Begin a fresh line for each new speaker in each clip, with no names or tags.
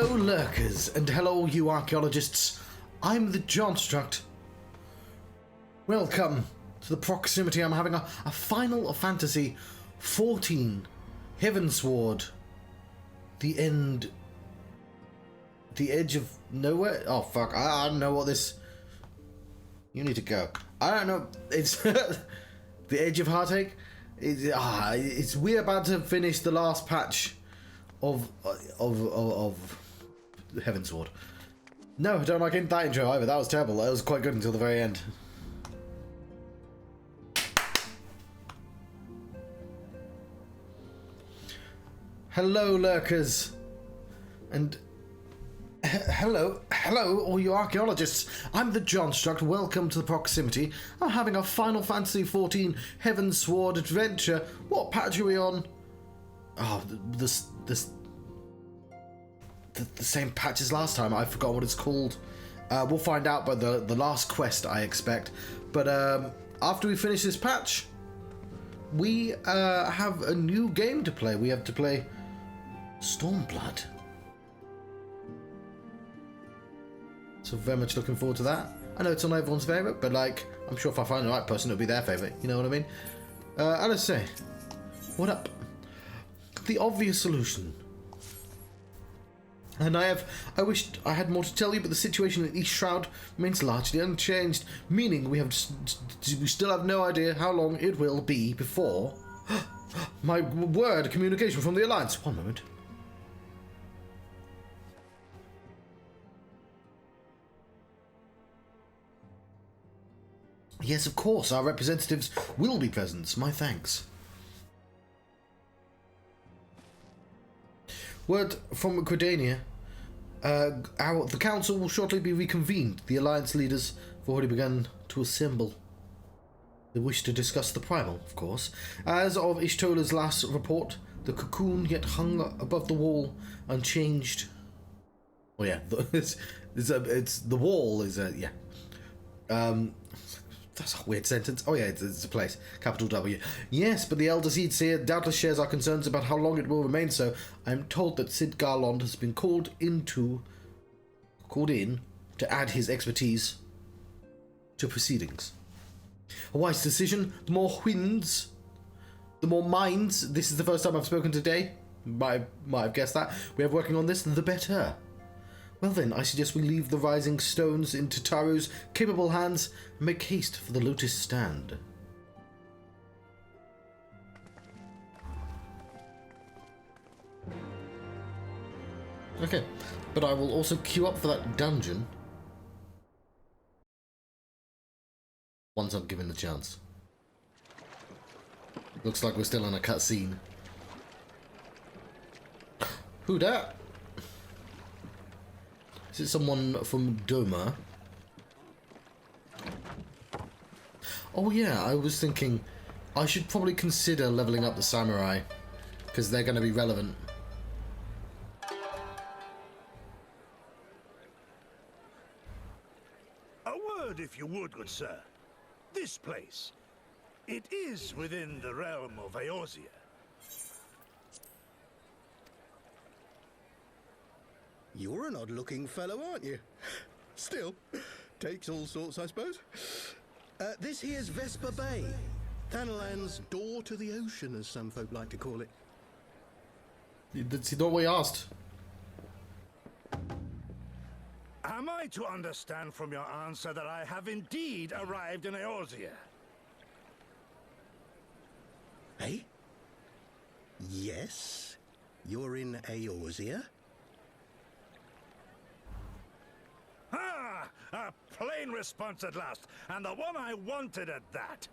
Hello lurkers, and hello you archaeologists. I'm the Johnstruct. Welcome to the proximity. I'm having a Final Fantasy 14 Heavensward. The end. The edge of nowhere? Oh fuck, I don't know what this... You need to go. I don't know, it's... the edge of heartache? We're about to finish the last patch of Heavensward. No, I don't like that intro either. That was terrible. That was quite good until the very end. Hello, lurkers, and hello, all you archaeologists. I'm the Johnstruct. Welcome to the proximity. I'm having a Final Fantasy 14 Heavensward adventure. What patch are we on? Oh, the same patch as last time. I forgot what it's called. We'll find out by the last quest, I expect. But after we finish this patch, we have a new game to play. We have to play Stormblood. So very much looking forward to that. I know it's not everyone's favourite, but like, I'm sure if I find the right person, it'll be their favourite. You know what I mean? Let's say, what up? The obvious solution. And I wished I had more to tell you, but the situation in East Shroud remains largely unchanged, meaning we still have no idea how long it will be before... My word, communication from the Alliance. One moment. Yes, of course, our representatives will be present. My thanks. Word from Miqo'te. The council will shortly be reconvened. The Alliance leaders have already begun to assemble. They wish to discuss the primal, of course. As of Ishtola's last report, the cocoon yet hung above the wall, unchanged. Oh yeah, it's the wall is yeah. That's a weird sentence. Oh yeah, it's a place. Capital W. Yes, but the Elder Seedseer doubtless shares our concerns about how long it will remain so. I am told that Sid Garlond has been called in to add his expertise to proceedings. A wise decision. The more winds, the more minds. This is the first time I've spoken today. Might have guessed that. We have working on this, the better. Well then, I suggest we leave the rising stones in Tataru's capable hands and make haste for the Lotus Stand. Okay, but I will also queue up for that dungeon once I'm given the chance. Looks like we're still in a cutscene. Who dat? Is it someone from Doma? Oh yeah, I was thinking I should probably consider leveling up the samurai, because they're going to be relevant.
A word, if you would, good sir. This place, it is within the realm of Eorzea.
You're an odd-looking fellow, aren't you? Still, takes all sorts, I suppose. This here's Vesper Bay, Thanalan's door to the ocean, as some folk like to call it.
That's not what we asked.
Am I to understand from your answer that I have indeed arrived in Eorzea?
Eh? Yes, you're in Eorzea.
Ah! A plain response at last, and the one I wanted at that.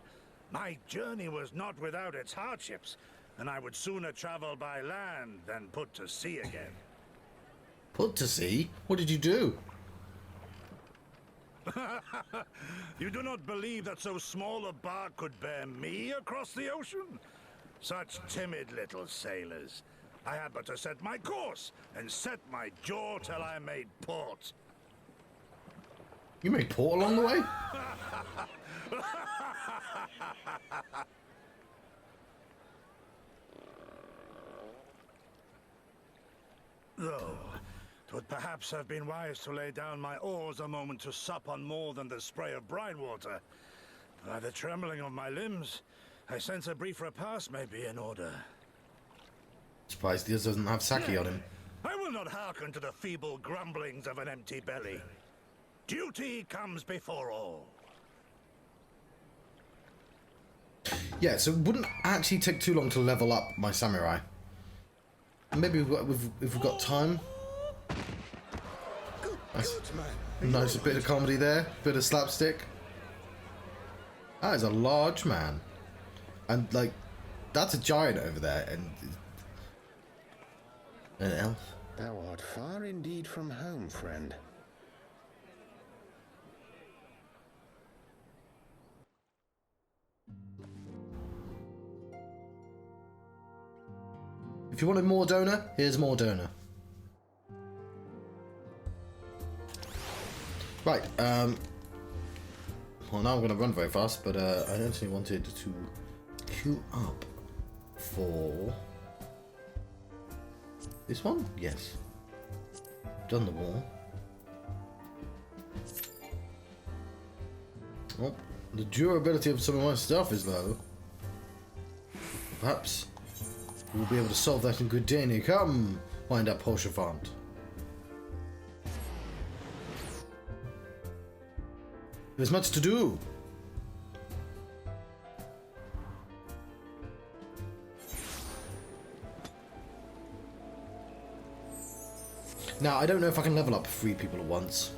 My journey was not without its hardships, and I would sooner travel by land than put to sea again.
Put to sea? What did you do?
You do not believe that so small a bark could bear me across the ocean? Such timid little sailors. I had but to set my course and set my jaw till I made port.
You made port along the way?
Though, 'Twould perhaps have been wise to lay down my oars a moment to sup on more than the spray of brine water. By the trembling of my limbs, I sense a brief repast may be in order.
Surprised he doesn't have sake on him.
I will not hearken to the feeble grumblings of an empty belly. Duty comes before all.
Yeah, so it wouldn't actually take too long to level up my samurai. Maybe if we've got time. Nice bit of comedy there, bit of slapstick. That is a large man, and like that's a giant over there, and an elf.
Thou art far indeed from home, friend.
If you wanted more donor, here's more donor. Right, well now I'm going to run very fast, but I actually wanted to queue up for this one? Yes. Done the wall. Oh, the durability of some of my stuff is low. Perhaps we'll be able to solve that in good day. Come, wind up Holshafant. There's much to do. Now, I don't know if I can level up 3 people at once.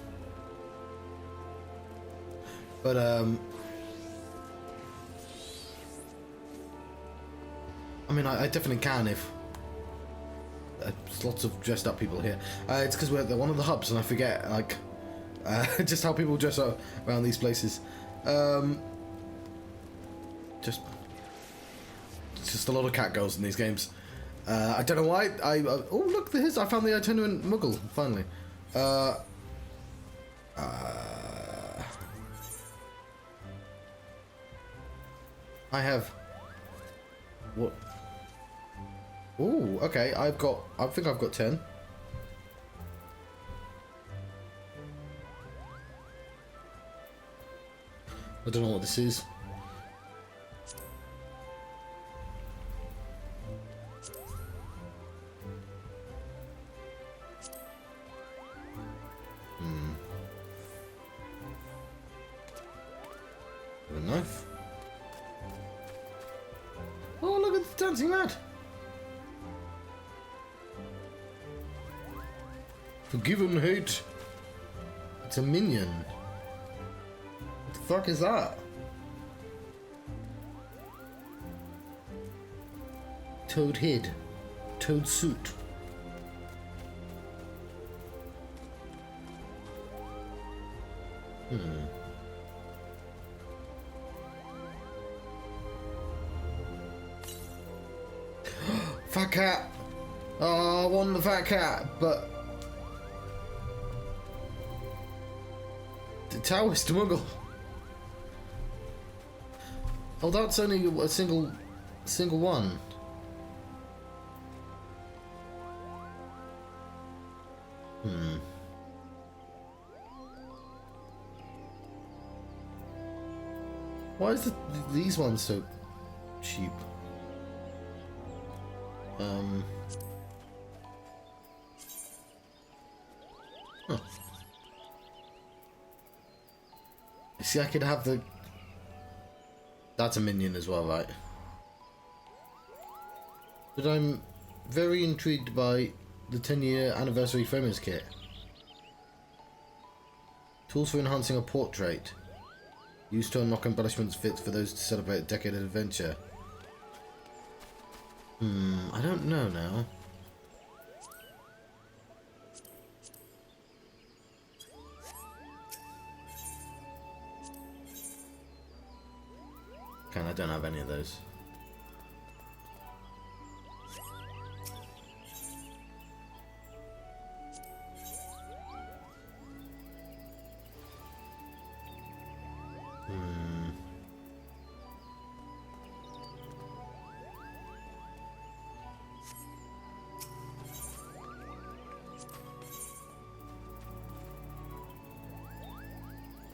But, I mean, I definitely can if... there's lots of dressed up people here. It's because we're at one of the hubs and I forget, like... just how people dress up around these places. Just a lot of cat girls in these games. I don't know why. Oh look, I found the itinerant Muggle finally. I have what? Oh, okay. I think I've got 10. I don't know what this is. A knife. Oh, look at the dancing lad. Forgive and hate. It's a minion. What the fuck is that? Toad head. Toad suit. Fat cat. Oh, I want the fat cat, but the Taoist Muggle. Oh, that's only a single one. Why is these ones so cheap? Huh. See, I could have the... That's a minion as well, right? But I'm very intrigued by the 10-year anniversary framers kit. Tools for enhancing a portrait. Used to unlock embellishments fits for those to celebrate a decade of adventure. I don't know now. I don't have any of those.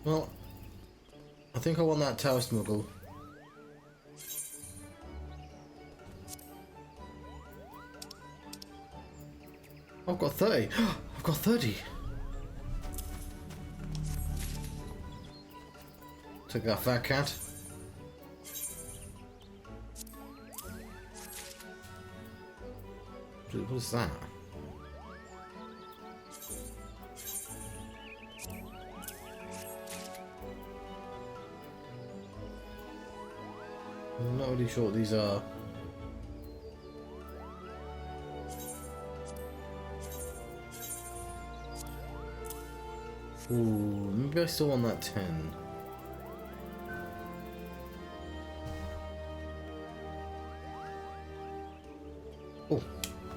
Well, I think I want that tower smuggle. I've got 30. I've got 30. Take that fat cat. What's that? I'm not really sure what these are. Ooh, maybe I still want that 10. Oh,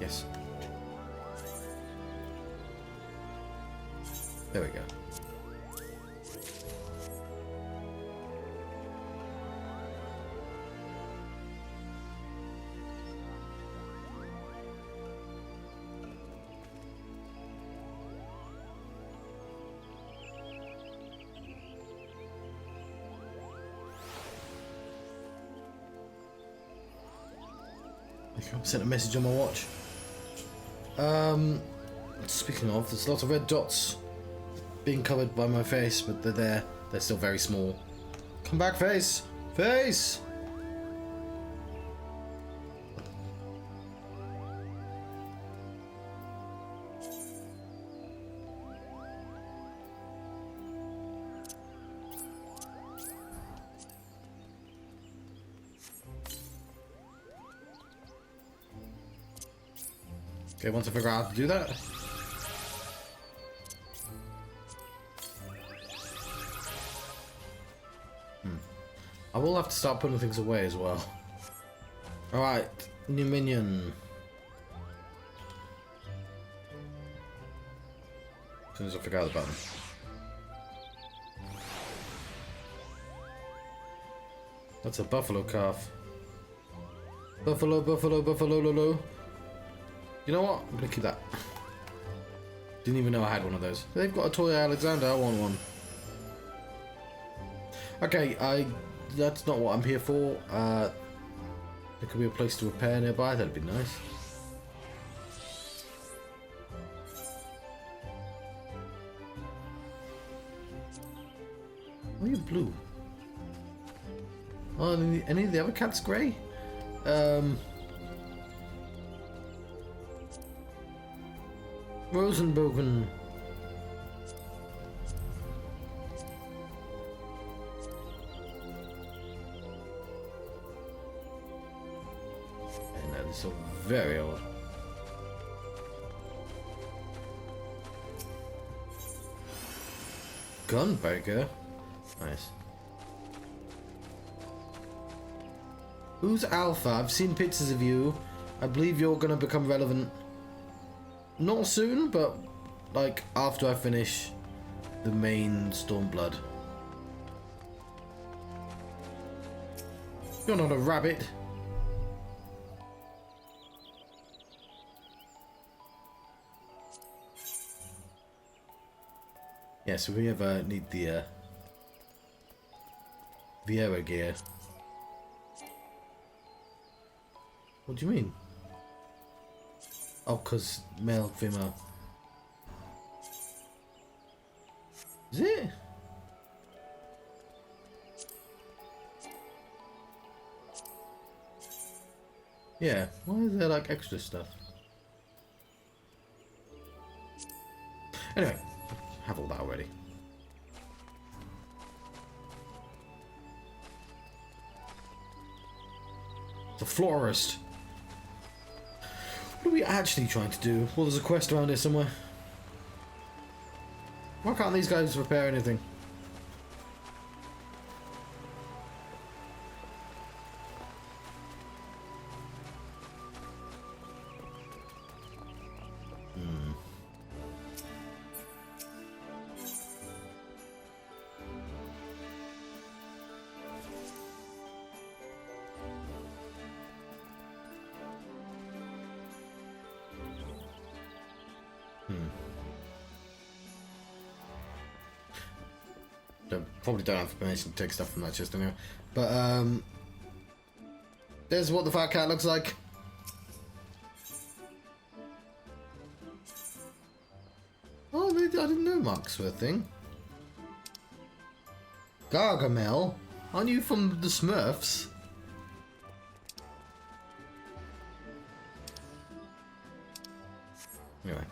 yes. There we go. I sent a message on my watch. Speaking of, there's lots of red dots being covered by my face, but they're there. They're still very small. Come back, face! Face! Okay, once I figure out how to do that. I will have to start putting things away as well. Alright, new minion. As soon as I figure out the button. That's a buffalo calf. Buffalo, buffalo, buffalo, lolo. You know what? I'm gonna keep that. Didn't even know I had one of those. They've got a toy Alexander. I want one. Okay, that's not what I'm here for. There could be a place to repair nearby. That'd be nice. Why are you blue? Oh, any of the other cats grey? Rosenbogen. And that is so very old. Gunbreaker? Nice. Who's Alpha? I've seen pictures of you. I believe you're gonna become relevant. Not soon, but like after I finish the main Stormblood. You're not a rabbit. Yeah, so we ever need the Viera gear. What do you mean? Oh, cause male, female. Is it? Yeah. Why is there like extra stuff? Anyway, have all that already. The florist. What are we actually trying to do? Well, there's a quest around here somewhere. Why can't these guys repair anything? Probably don't have permission to take stuff from that chest anyway. But, there's what the fat cat looks like. Oh, I didn't know marks were a thing. Gargamel? Aren't you from the Smurfs? Anyway.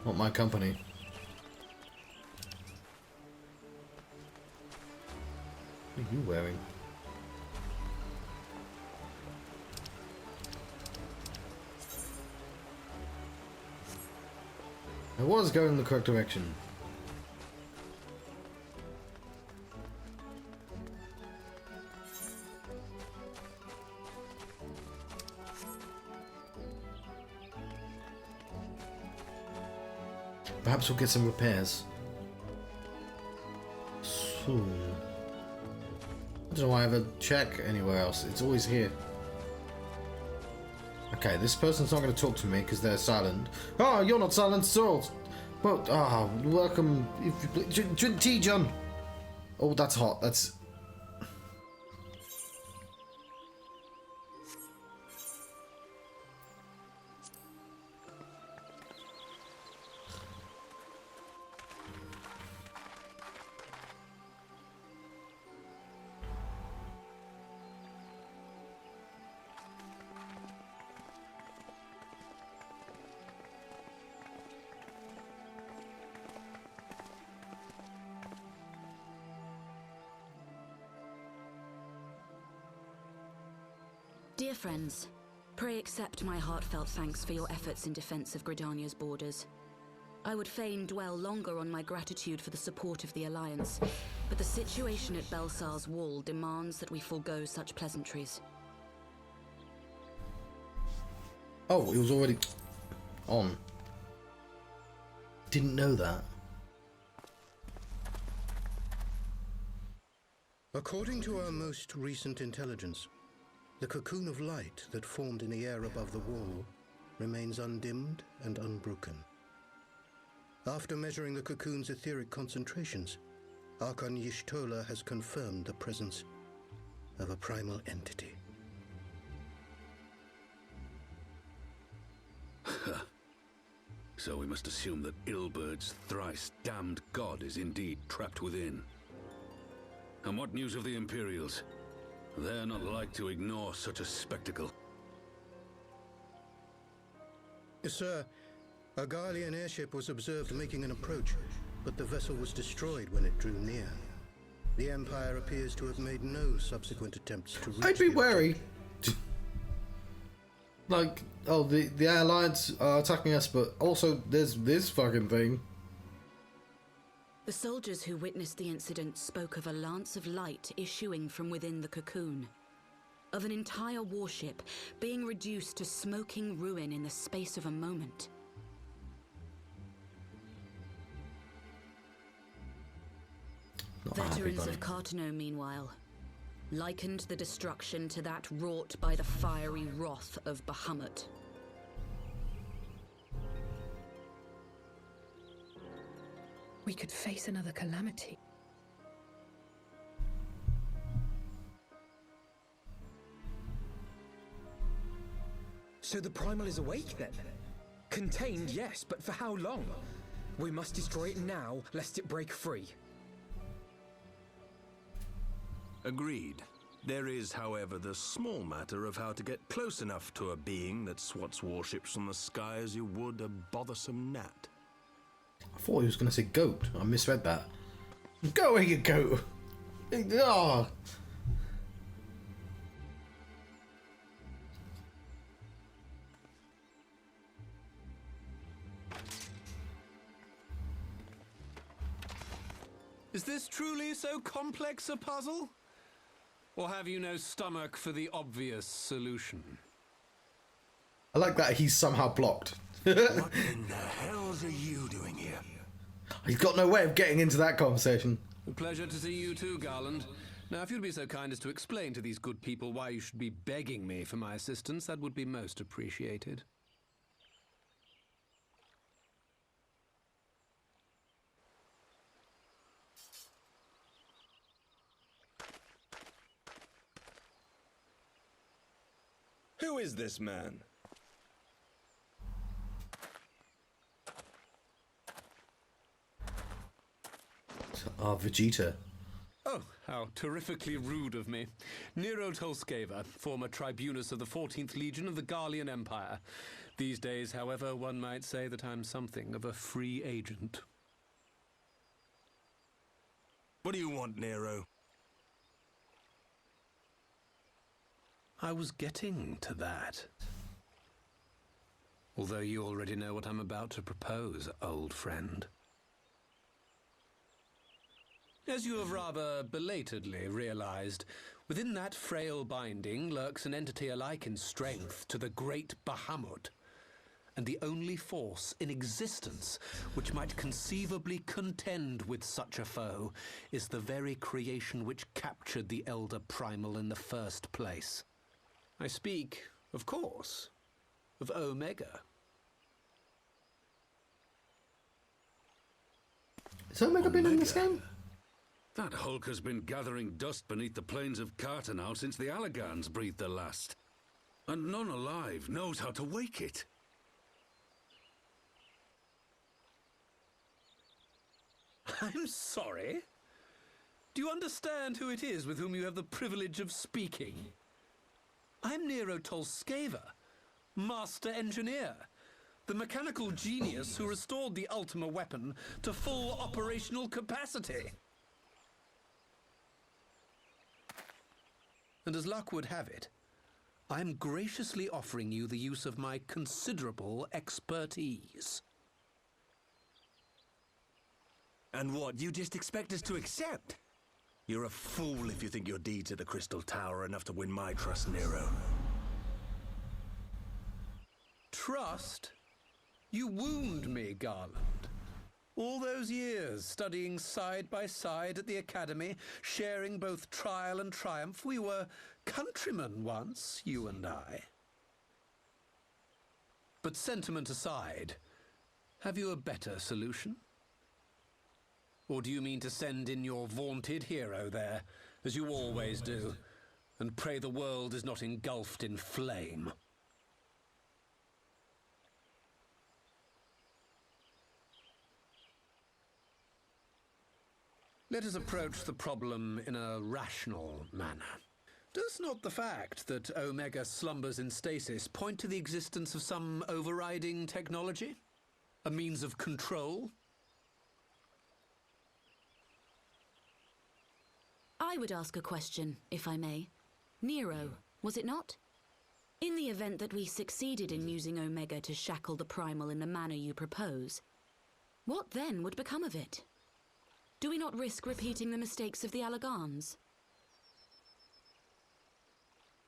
Not my company. What are you wearing? I was going in the correct direction. Perhaps we'll get some repairs soon. I don't know why I ever check anywhere else. It's always here. Okay, this person's not going to talk to me because they're silent. Oh, you're not silent at all. Well, welcome. If you drink tea, John. Oh, that's hot. That's.
Dear friends, pray accept my heartfelt thanks for your efforts in defense of Gridania's borders. I would fain dwell longer on my gratitude for the support of the Alliance, but the situation at Belsar's Wall demands that we forego such pleasantries.
Oh, it was already on. Didn't know that.
According to our most recent intelligence, the cocoon of light that formed in the air above the wall remains undimmed and unbroken. After measuring the cocoon's etheric concentrations, Archon Y'shtola has confirmed the presence of a primal entity.
So we must assume that Ilbert's thrice damned god is indeed trapped within. And what news of the Imperials? They're not like to ignore such a spectacle.
Sir, a Garlean airship was observed making an approach, but the vessel was destroyed when it drew near. The Empire appears to have made no subsequent attempts to reach
I'd be
the
wary. Like, oh, the Alliance are attacking us, but also there's this fucking thing.
The soldiers who witnessed the incident spoke of a lance of light issuing from within the cocoon, of an entire warship being reduced to smoking ruin in the space of a moment. Veterans of Cartano, meanwhile, likened the destruction to that wrought by the fiery wrath of Bahamut.
We could face another calamity.
So the Primal is awake then? Contained, yes, but for how long? We must destroy it now, lest it break free.
Agreed. There is, however, the small matter of how to get close enough to a being that swats warships from the sky as you would a bothersome gnat.
I thought he was going to say goat. I misread that. Go away, you goat! Oh.
Is this truly so complex a puzzle? Or have you no stomach for the obvious solution?
I like that he's somehow blocked.
What in the hells are you doing here?
He's got no way of getting into that conversation.
A pleasure to see you too, Garland. Now, if you'd be so kind as to explain to these good people why you should be begging me for my assistance, that would be most appreciated.
Who is this man?
Vegeta.
Oh, how terrifically rude of me. Nero Tolskeva, former tribunus of the 14th Legion of the Garlean Empire. These days, however, one might say that I'm something of a free agent.
What do you want, Nero?
I was getting to that. Although you already know what I'm about to propose, old friend. As you have rather belatedly realized, within that frail binding lurks an entity alike in strength to the great Bahamut, and the only force in existence which might conceivably contend with such a foe is the very creation which captured the Elder Primal in the first place. I speak, of course, of Omega.
Has Omega been in this game?
That hulk has been gathering dust beneath the plains of Carter since the Allagans breathed their last. And none alive knows how to wake it.
I'm sorry? Do you understand who it is with whom you have the privilege of speaking? I'm Nero Tolskeva, Master Engineer, the mechanical genius who restored the Ultima weapon to full operational capacity. And as luck would have it, I'm graciously offering you the use of my considerable expertise.
And what, you just expect us to accept? You're a fool if you think your deeds at the Crystal Tower are enough to win my trust, Nero.
Trust? You wound me, Garland. All those years studying side by side at the Academy, sharing both trial and triumph, we were countrymen once, you and I. But sentiment aside, have you a better solution? Or do you mean to send in your vaunted hero there, as you always do, and pray the world is not engulfed in flame? Let us approach the problem in a rational manner. Does not the fact that Omega slumbers in stasis point to the existence of some overriding technology? A means of control?
I would ask a question, if I may. Nero, was it not? In the event that we succeeded in using Omega to shackle the Primal in the manner you propose, what then would become of it? Do we not risk repeating the mistakes of the Allagans?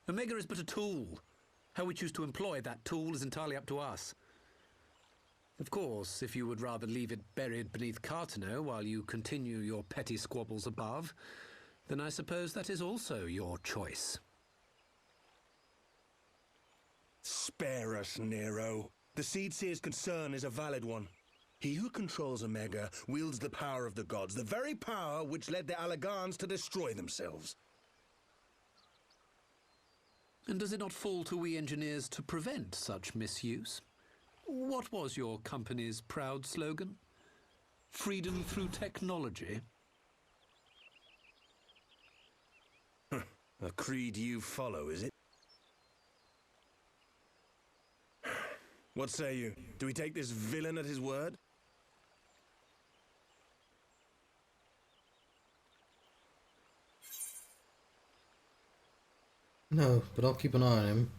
Omega is but a tool. How we choose to employ that tool is entirely up to us. Of course, if you would rather leave it buried beneath Cartano while you continue your petty squabbles above, then I suppose that is also your choice.
Spare us, Nero. The Seedseer's concern is a valid one. He who controls Omega wields the power of the gods, the very power which led the Allagans to destroy themselves.
And does it not fall to we engineers to prevent such misuse? What was your company's proud slogan? Freedom through technology?
A creed you follow, is it? What say you? Do we take this villain at his word?
No, but I'll keep an eye on him.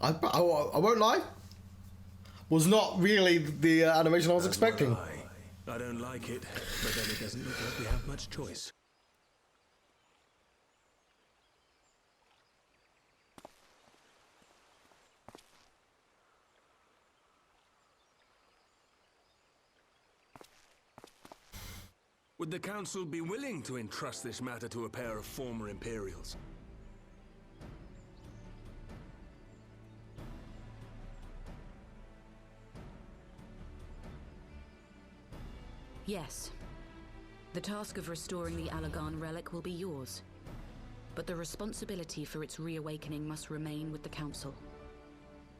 I won't lie. Was not really the animation I was expecting.
I don't like it, but then it doesn't look like we have much choice. Would the Council be willing to entrust this matter to a pair of former Imperials?
Yes. The task of restoring the Allagan relic will be yours. But the responsibility for its reawakening must remain with the Council.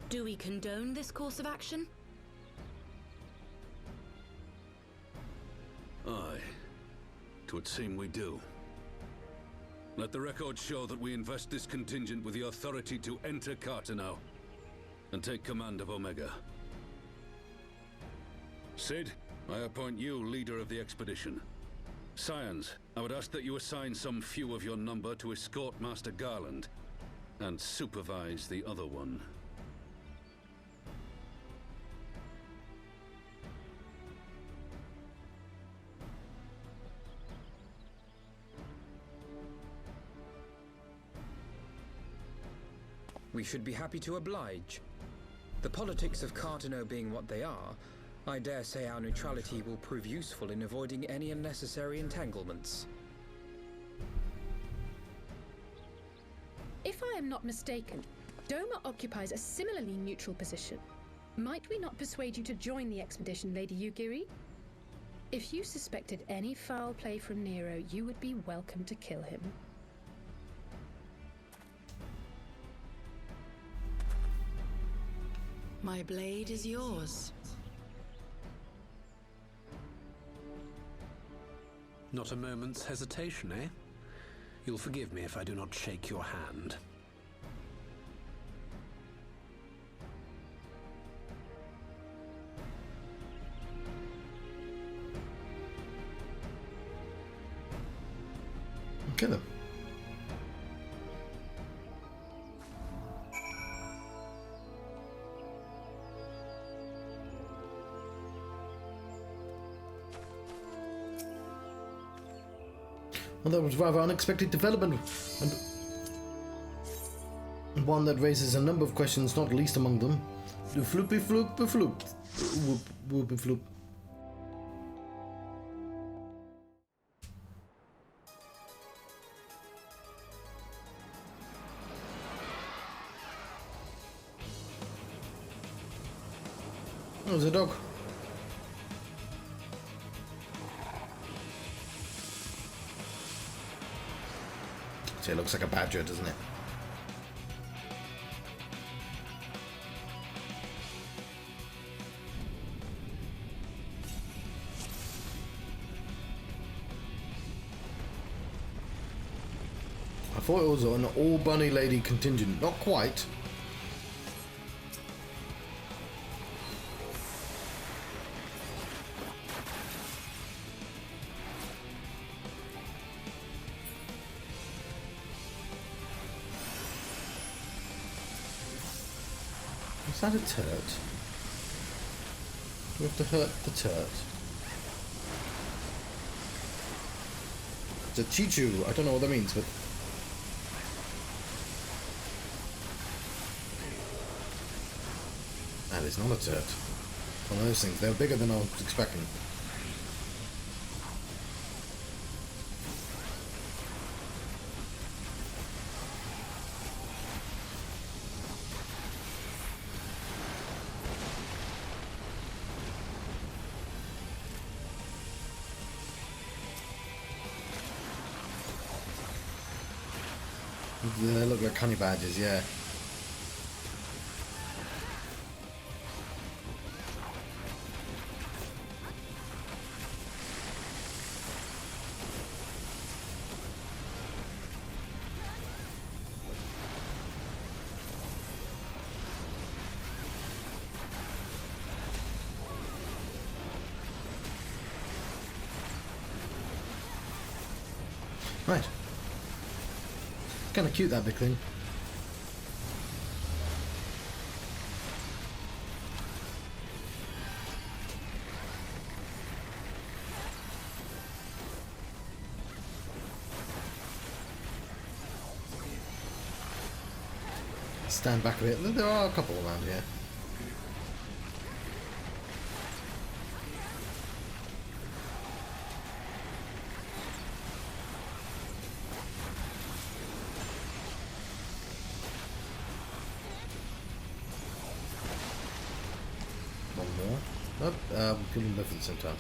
Do we condone this course of action?
Aye. 'Twould seem we do. Let the record show that we invest this contingent with the authority to enter Carteneau and take command of Omega. Sid, I appoint you leader of the expedition. Scions, I would ask that you assign some few of your number to escort Master Garland and supervise the other one.
We should be happy to oblige. The politics of Carteneau being what they are, I dare say our neutrality will prove useful in avoiding any unnecessary entanglements.
If I am not mistaken, Doma occupies a similarly neutral position. Might we not persuade you to join the expedition, Lady Yugiri? If you suspected any foul play from Nero, you would be welcome to kill him.
My blade is yours.
Not a moment's hesitation, eh? You'll forgive me if I do not shake your hand.
Okay then. Well, that was rather unexpected development, and one that raises a number of questions, not least among them the floopy floop floop whoop whoopy floop. Oh, there's a dog. It looks like a badger, doesn't it? I thought it was an all bunny lady contingent. Not quite. Is that a turret? We have to hurt the turret. It's a Chichu. I don't know what that means, but... That is not a turret. One of those things. They're bigger than I was expecting. They look like honey badgers, yeah. Right. Kind of cute, that big thing. Stand back a bit. There are a couple around here. One more. Nope, kill them both at the same time.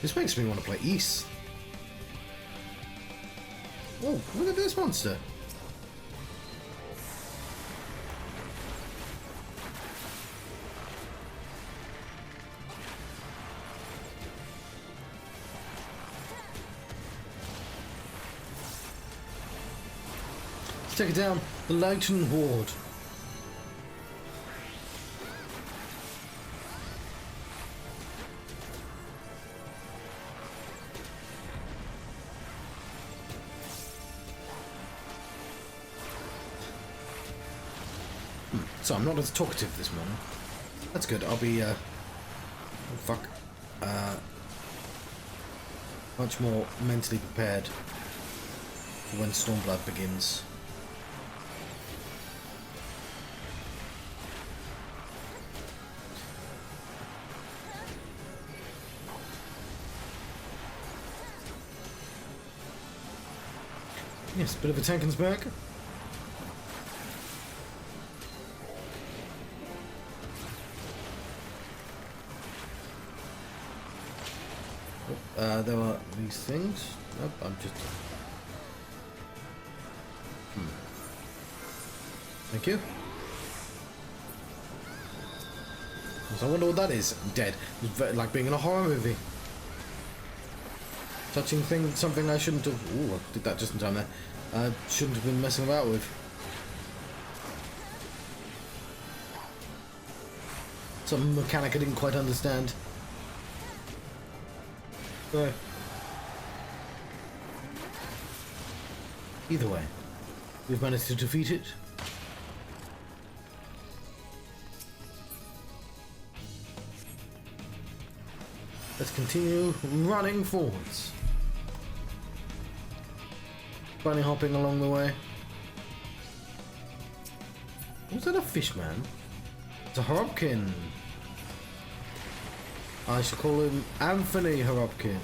This makes me want to play Ys. Oh, look at this monster. Let's take it down. The Lighten Horde. So I'm not as talkative this morning. That's good. I'll be, oh fuck. Much more mentally prepared for when Stormblood begins. Yes, bit of a Tankensberg. There are these things. Nope, I'm just... Thank you. So I wonder what that is. I'm dead. It's like being in a horror movie. Touching thing, something I shouldn't have... Ooh, I did that just in time there. Shouldn't have been messing about with. Some mechanic I didn't quite understand. So, either way, we've managed to defeat it. Let's continue running forwards. Bunny hopping along the way. Was that a fish man? It's a Horopkin. I shall call him Anthony Horopkin.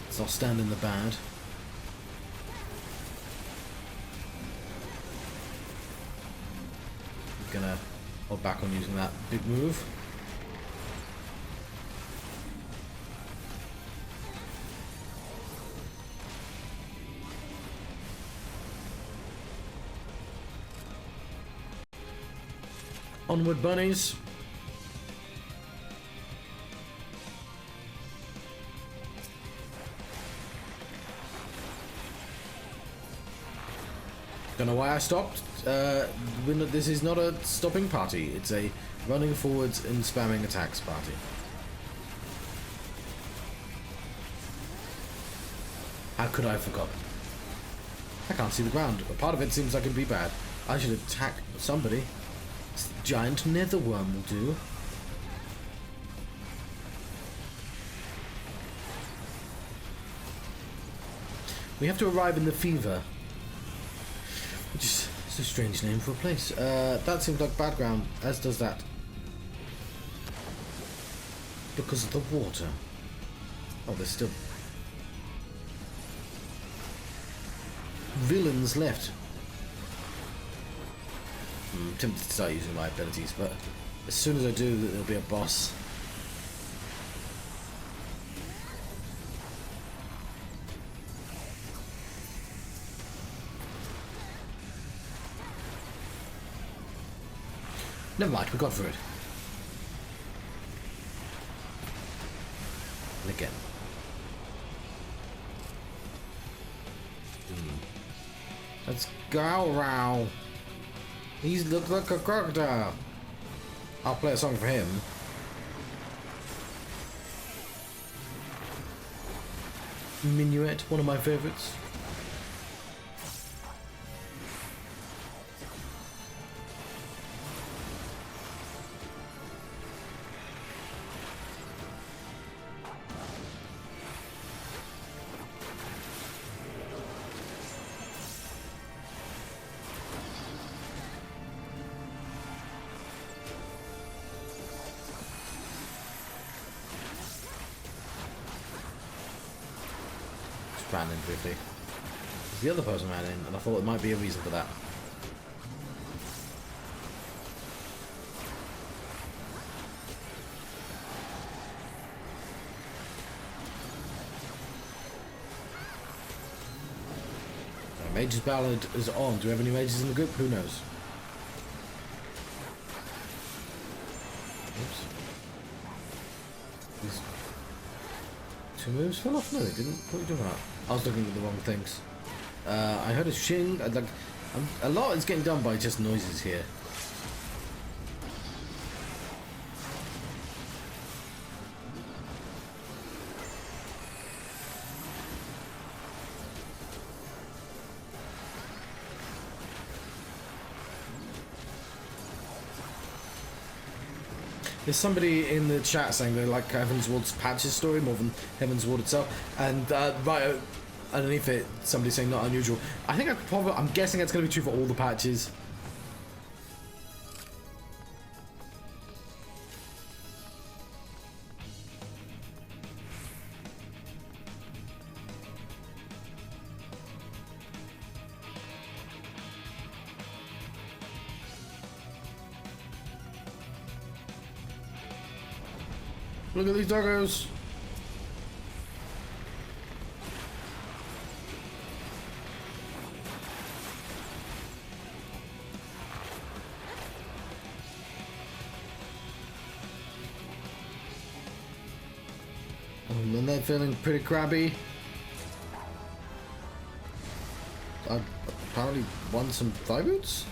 So I'll stand in the bad. Gonna hold back on using that big move. Onward, bunnies. Don't know why I stopped. This is not a stopping party. It's a running forwards and spamming attacks party. How could I have forgotten? I can't see the ground. A part of it seems like it'd be bad. I should attack somebody. This giant netherworm will do. We have to arrive in the Fever. Which is a strange name for a place. That seems like bad ground, as does that. Because of the water. Oh, there's still villains left. I'm tempted to start using my abilities, but as soon as I do, there'll be a boss. Never mind, we got through it. And again. Let's go, Row. He looks like a crocodile. I'll play a song for him. Minuet, one of my favorites. just ran in briefly. The other person ran in, and I thought there might be a reason for that. Mage's Ballad is on. Do we have any mages in the group? Who knows? Oops. These two moves fell off? No, they didn't. What are you talking about? I was looking at the wrong things. I heard a shing. A lot is getting done by just noises here. There's somebody in the chat saying they like Heavensward's patches story more than Heavensward itself, and right underneath it, somebody's saying not unusual. I think I'm guessing it's going to be true for all the patches. Look at these doggos. And they're feeling pretty crabby. I apparently won some thigh boots.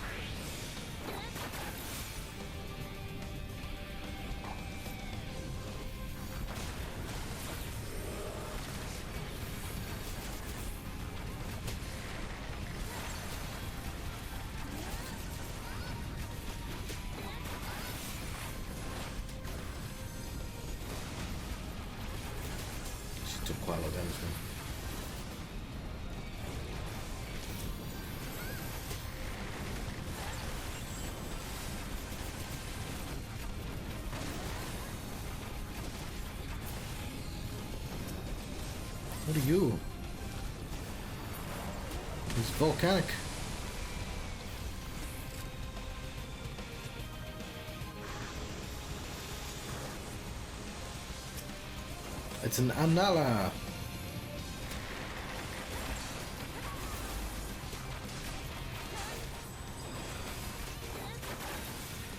Took quite a lot of damage, man. What are you? He's volcanic. It's an Anala.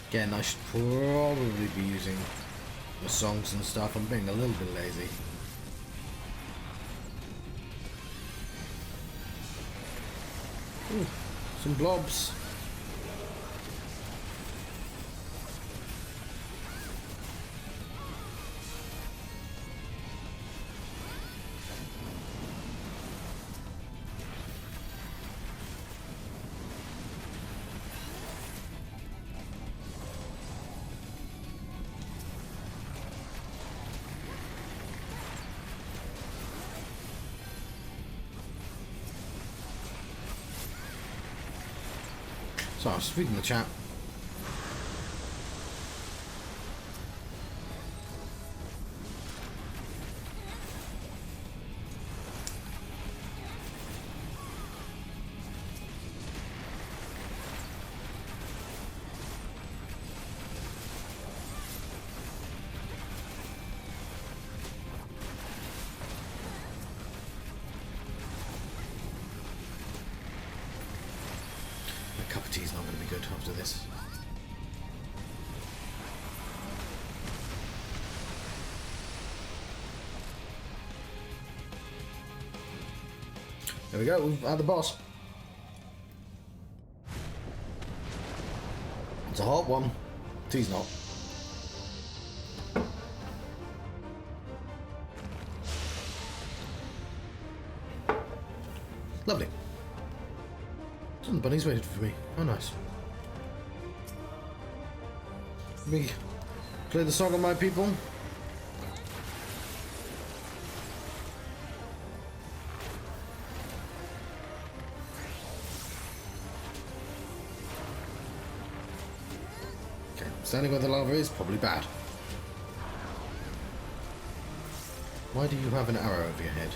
Again, I should probably be using the songs and stuff. I'm being a little bit lazy. Ooh, some blobs. So I was reading the chat. A cup of tea is not going to be good after this. There we go, we've had the boss. It's a hot one. Tea's not. Lovely. Some bunnies waited for me. Oh, nice. Let me play the song on my people. Okay, standing where the lava is probably bad. Why do you have an arrow over your head?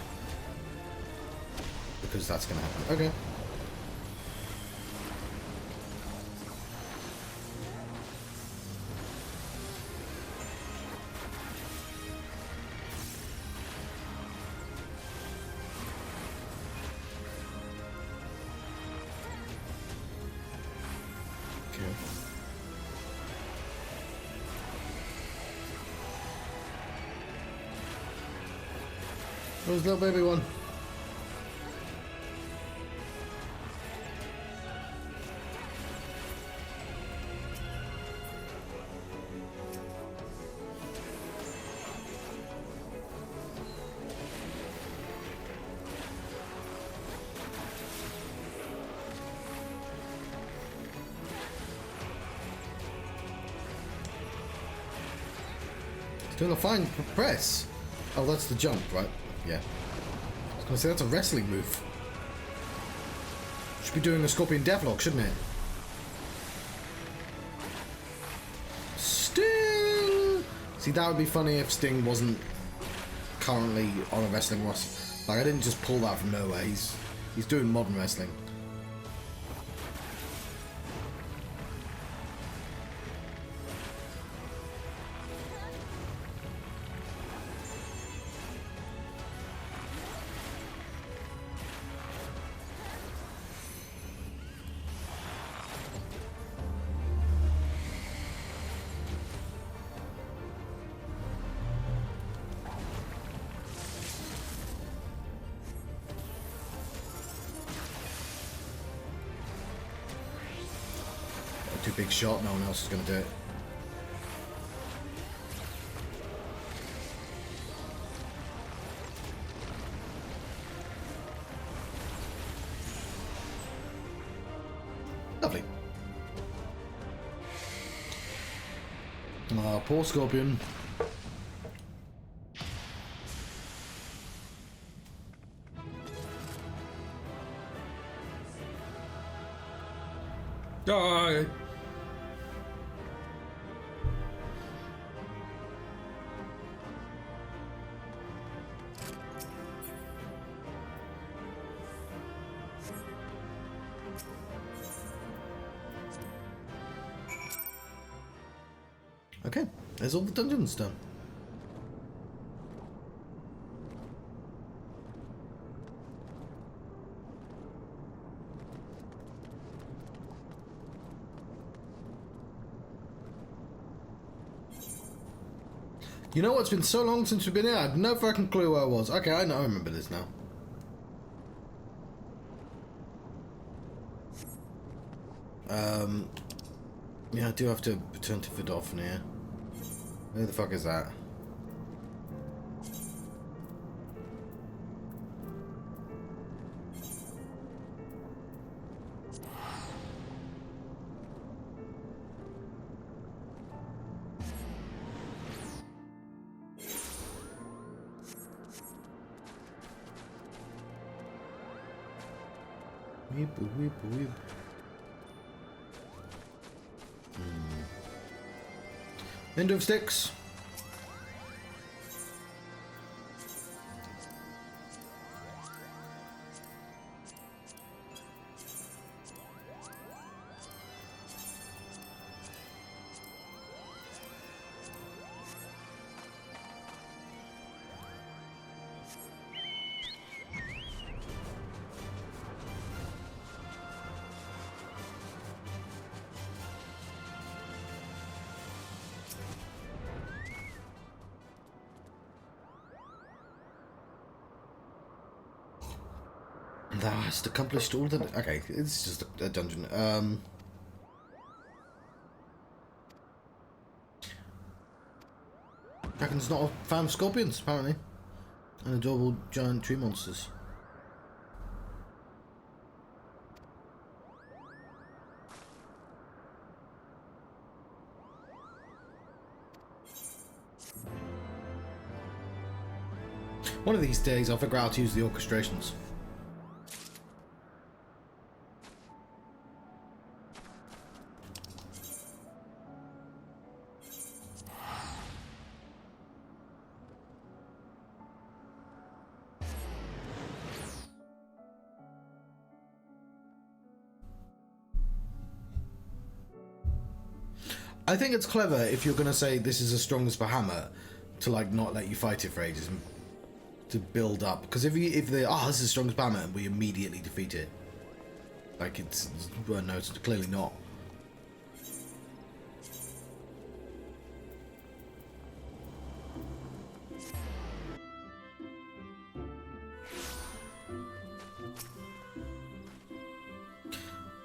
because that's going to happen. Okay. Where's the little baby one? Doing a fine press. Oh, that's the jump, right? Yeah. I was gonna say that's a wrestling move. Should be doing a Scorpion Deathlock, shouldn't it? Sting! See, that would be funny if Sting wasn't currently on a wrestling roster. Like, I didn't just pull that from nowhere. He's doing modern wrestling. Too big shot, no one else is going to do it. Lovely. Ah, poor Scorpion.
Die!
Okay, there's all the dungeons done. You know what? It's been so long since we've been here. I had no fucking clue where I was. Okay, I know. I remember this now. Yeah, I do have to return to Vidofn here. Where the fuck is that? Weep, weep, weep. End of sticks. Thou hast accomplished all the... Okay, it's just a dungeon. Dragon's not a fan of scorpions, apparently. And adorable giant tree monsters. One of these days I'll figure out how to use the orchestrations. I think it's clever if you're going to say this is the strongest Bahamut to like not let you fight it for ages and to build up. Because if they this is the strongest Bahamut and we immediately defeat it, like well, no, it's clearly not.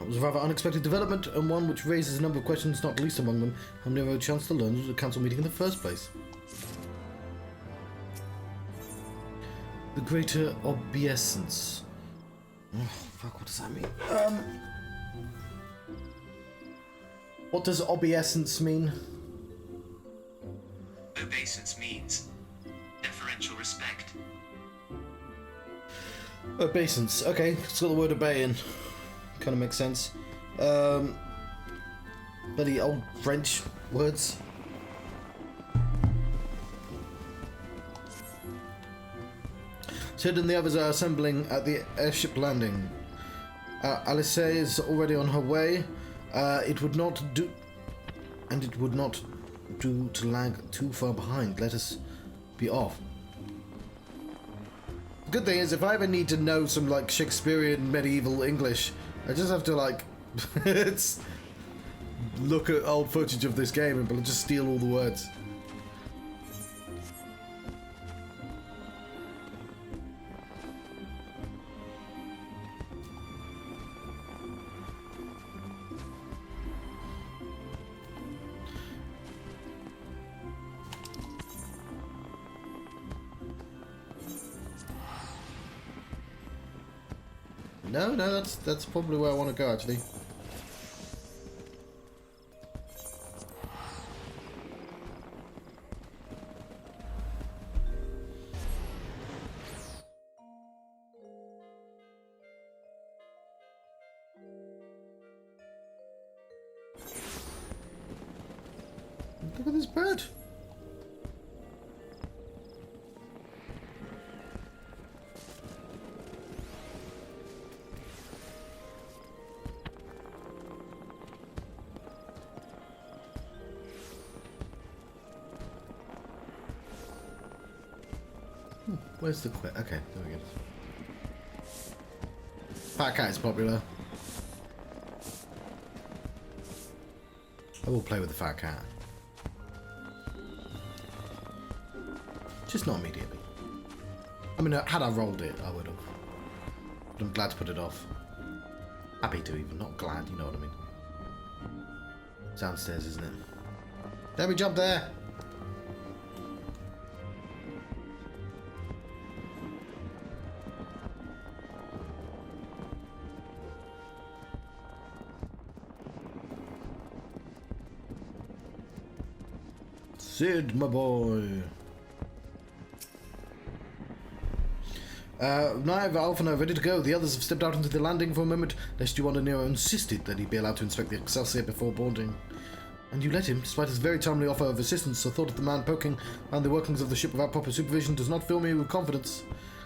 It was a rather unexpected development, and one which raises a number of questions, not least among them, I never had a chance to learn at a council meeting in the first place. The greater obeisance. Oh, fuck, what does that mean? What does obeisance mean?
Obeisance means deferential respect.
Obeisance, okay, it's got the word obey in. Kind of makes sense. Bloody old French words. Sid and the others are assembling at the airship landing. Lyse is already on her way. It would not do to lag too far behind. Let us be off. The good thing is, if I ever need to know some like Shakespearean medieval English, I just have to like look at old footage of this game and just steal all the words. No, that's probably where I want to go, actually. Look at this bird. Where's the quit? Okay, there we go. Fat cat is popular. I will play with the fat cat. Just not immediately. I mean, had I rolled it, I would have. But I'm glad to put it off. Happy to even, not glad, you know what I mean. Downstairs, isn't it? There we jump there! Sid, my boy. Now I have Alpha now ready to go. The others have stepped out into the landing for a moment, lest you and Nero insisted that he be allowed to inspect the Excelsior before boarding. And you let him, despite his very timely offer of assistance. The thought of the man poking around the workings of the ship without proper supervision does not fill me with confidence.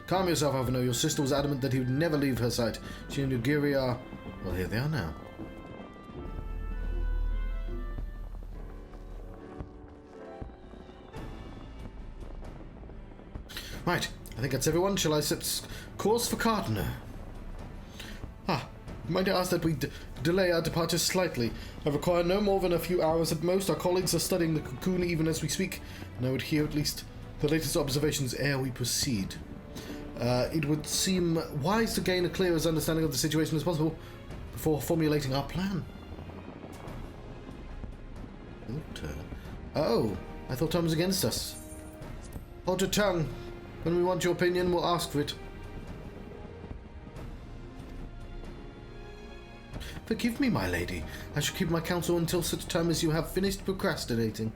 Calm yourself, Alpha. Your sister was adamant that he would never leave her sight. She and Ugiri are... well, here they are now. Right, I think that's everyone. Shall I set course for Cardinal? Might I ask that we delay our departure slightly? I require no more than a few hours at most. Our colleagues are studying the cocoon even as we speak, and I would hear at least the latest observations ere we proceed. It would seem wise to gain a clearest understanding of the situation as possible before formulating our plan. Oh, I thought time was against us. Hold your tongue. When we want your opinion, we'll ask for it. Forgive me, my lady. I shall keep my counsel until such time as you have finished procrastinating.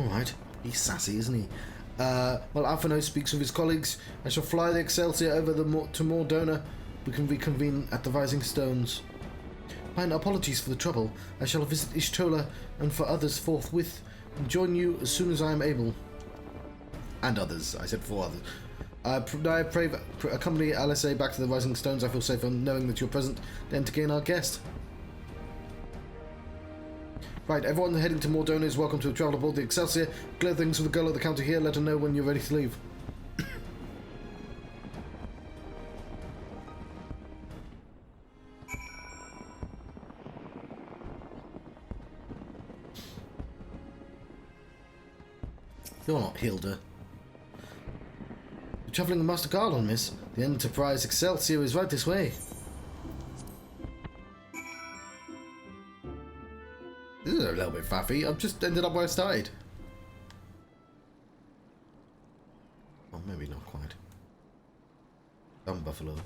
Alright. He's sassy, isn't he? While Alphino speaks with his colleagues, I shall fly the Excelsior over to Mordona. We can reconvene at the Rising Stones. Mine apologies for the trouble. I shall visit Ishtola and for others forthwith, and join you as soon as I am able. And others. I said for others. I pray accompany Lyse back to the Rising Stones. I feel safer knowing that you're present than to gain our guest. Right, everyone heading to Mordona is welcome to travel aboard the Excelsior. Clear things with the girl at the counter here. Let her know when you're ready to leave. You're not Hilda. You're travelling with Master Garland, miss. The Enterprise Excelsior is right this way. This is a little bit faffy. I've just ended up where I started. Oh, maybe not quite. Buffalo.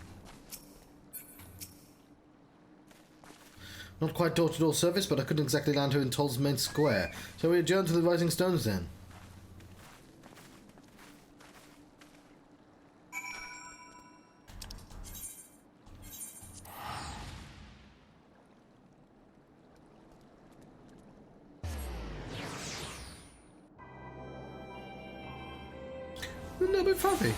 Not quite door-to-door service, but I couldn't exactly land her in Toll's main square. So we adjourn to the Rising Stones then. A little bit fluffy.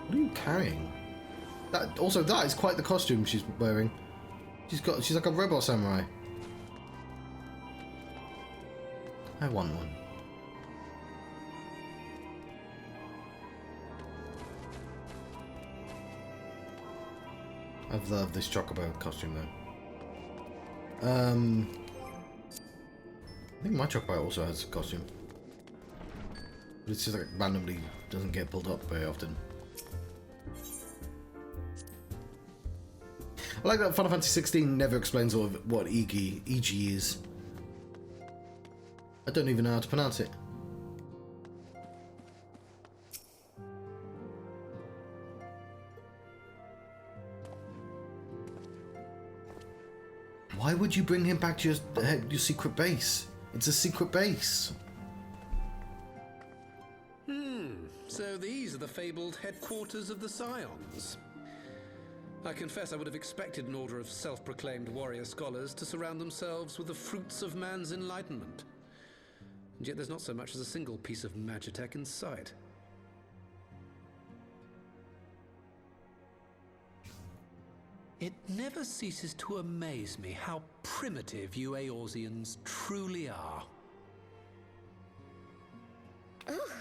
What are you carrying? That is quite the costume she's wearing. She's like a robot samurai. I want one. I love this chocobo costume though. I think my chocobo also has a costume. But it's just like randomly doesn't get pulled up very often. I like that Final Fantasy 16 never explains what EG is. I don't even know how to pronounce it. Why would you bring him back to your secret base? It's a secret base.
So these are the fabled headquarters of the Scions. I confess I would have expected an order of self-proclaimed warrior scholars to surround themselves with the fruits of man's enlightenment. And yet there's not so much as a single piece of magitech in sight. It never ceases to amaze me how primitive you Eorzeans truly are.
Oh,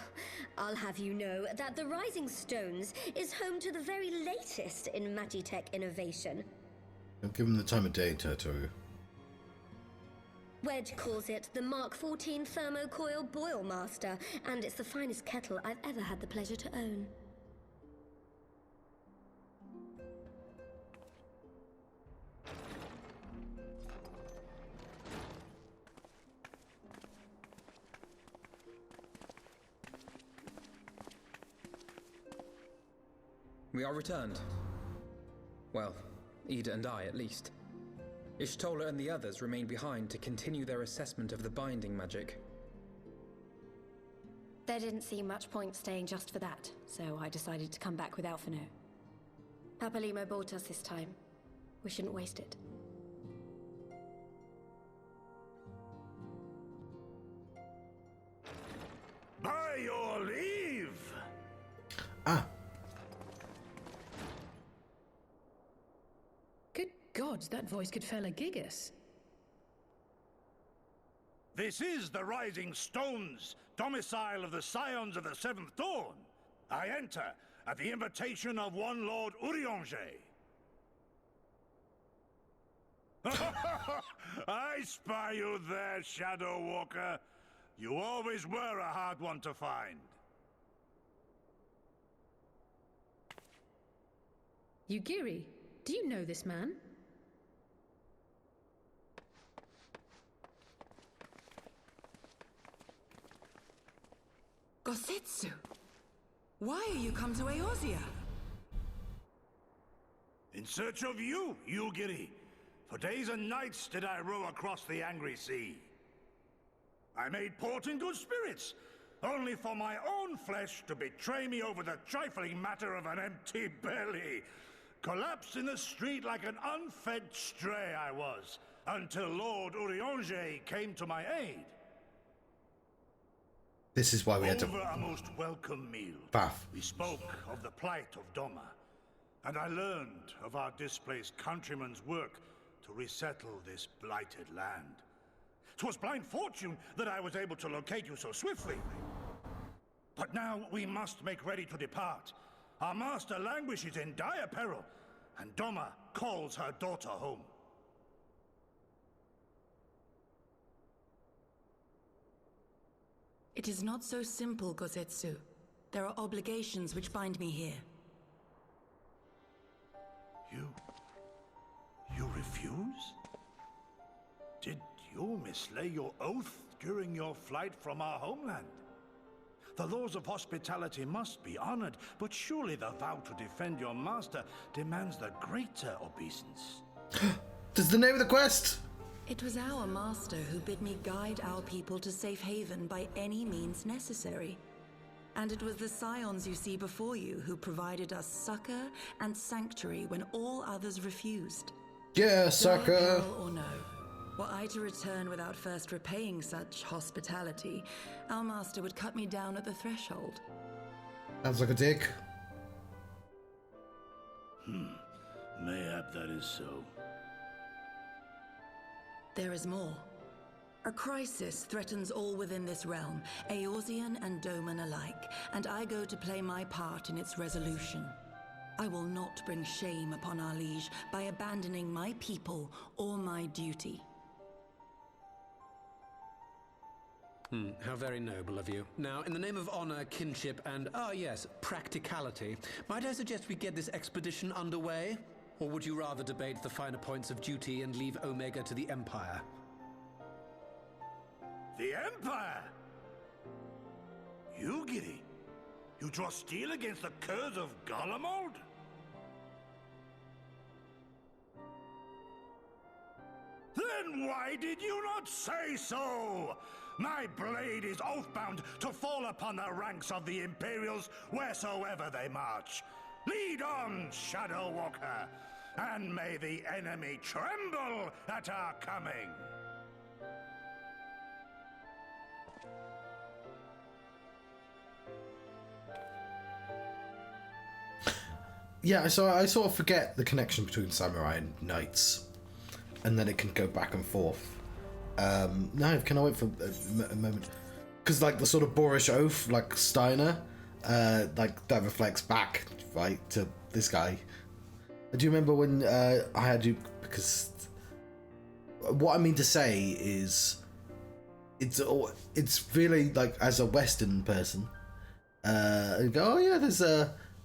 I'll have you know that the Rising Stones is home to the very latest in magitech innovation.
Don't give him the time of day, Turtle.
Wedge calls it the Mark 14 Thermocoil Boil Master, and it's the finest kettle I've ever had the pleasure to own.
We are returned. Well, Ida and I, at least. Ishtola and the others remain behind to continue their assessment of the binding magic.
There didn't seem much point staying just for that, so I decided to come back with Alphino. Papalimo bought us this time. We shouldn't waste it.
By your leave!
Ah.
Good God, that voice could fell a gigas.
This is the Rising Stones, domicile of the Scions of the Seventh Dawn. I enter at the invitation of one Lord Urianger. I spy you there, Shadow Walker. You always were a hard one to find.
Yugiri, do you know this man?
Gosetsu, why are you come to Eorzea?
In search of you, Yugiri. For days and nights did I row across the angry sea. I made port in good spirits, only for my own flesh to betray me over the trifling matter of an empty belly. Collapsed in the street like an unfed stray I was, until Lord Urianger came to my aid.
This is why we had to...
Over a most welcome meal,
Bath.
we spoke of the plight of Doma. And I learned of our displaced countrymen's work to resettle this blighted land. 'Twas blind fortune that I was able to locate you so swiftly. But now we must make ready to depart. Our master languishes in dire peril, and Doma calls her daughter home.
It is not so simple, Gozetsu. There are obligations which bind me here.
You refuse? Did you mislay your oath during your flight from our homeland? The laws of hospitality must be honored, but surely the vow to defend your master demands the greater obeisance.
That's the name of the quest!
It was our master who bid me guide our people to safe haven by any means necessary. And it was the scions you see before you who provided us succor and sanctuary when all others refused.
Yeah, succor!
Peril or no, were I to return without first repaying such hospitality, our master would cut me down at the threshold.
Sounds like a dick.
Mayhap that is so.
There is more. A crisis threatens all within this realm, Eorzean and Doman alike, and I go to play my part in its resolution. I will not bring shame upon our liege by abandoning my people or my duty.
How very noble of you. Now, in the name of honor, kinship, and, yes, practicality, might I suggest we get this expedition underway? Or would you rather debate the finer points of duty and leave Omega to the Empire?
The Empire? You, Giddy? You draw steel against the curse of Garlemald? Then why did you not say so? My blade is oath-bound to fall upon the ranks of the Imperials wheresoever they march. Lead on, Shadow Walker, and may the enemy tremble at our coming.
Yeah, so I sort of forget the connection between samurai and knights, and then it can go back and forth. Now, can I wait for a moment? Because, like, the sort of boorish oath, like Steiner, like, that reflects back, right, to this guy. Do you remember when I had you... Because what I mean to say is, it's really, like, as a Western person, you go, oh yeah, there's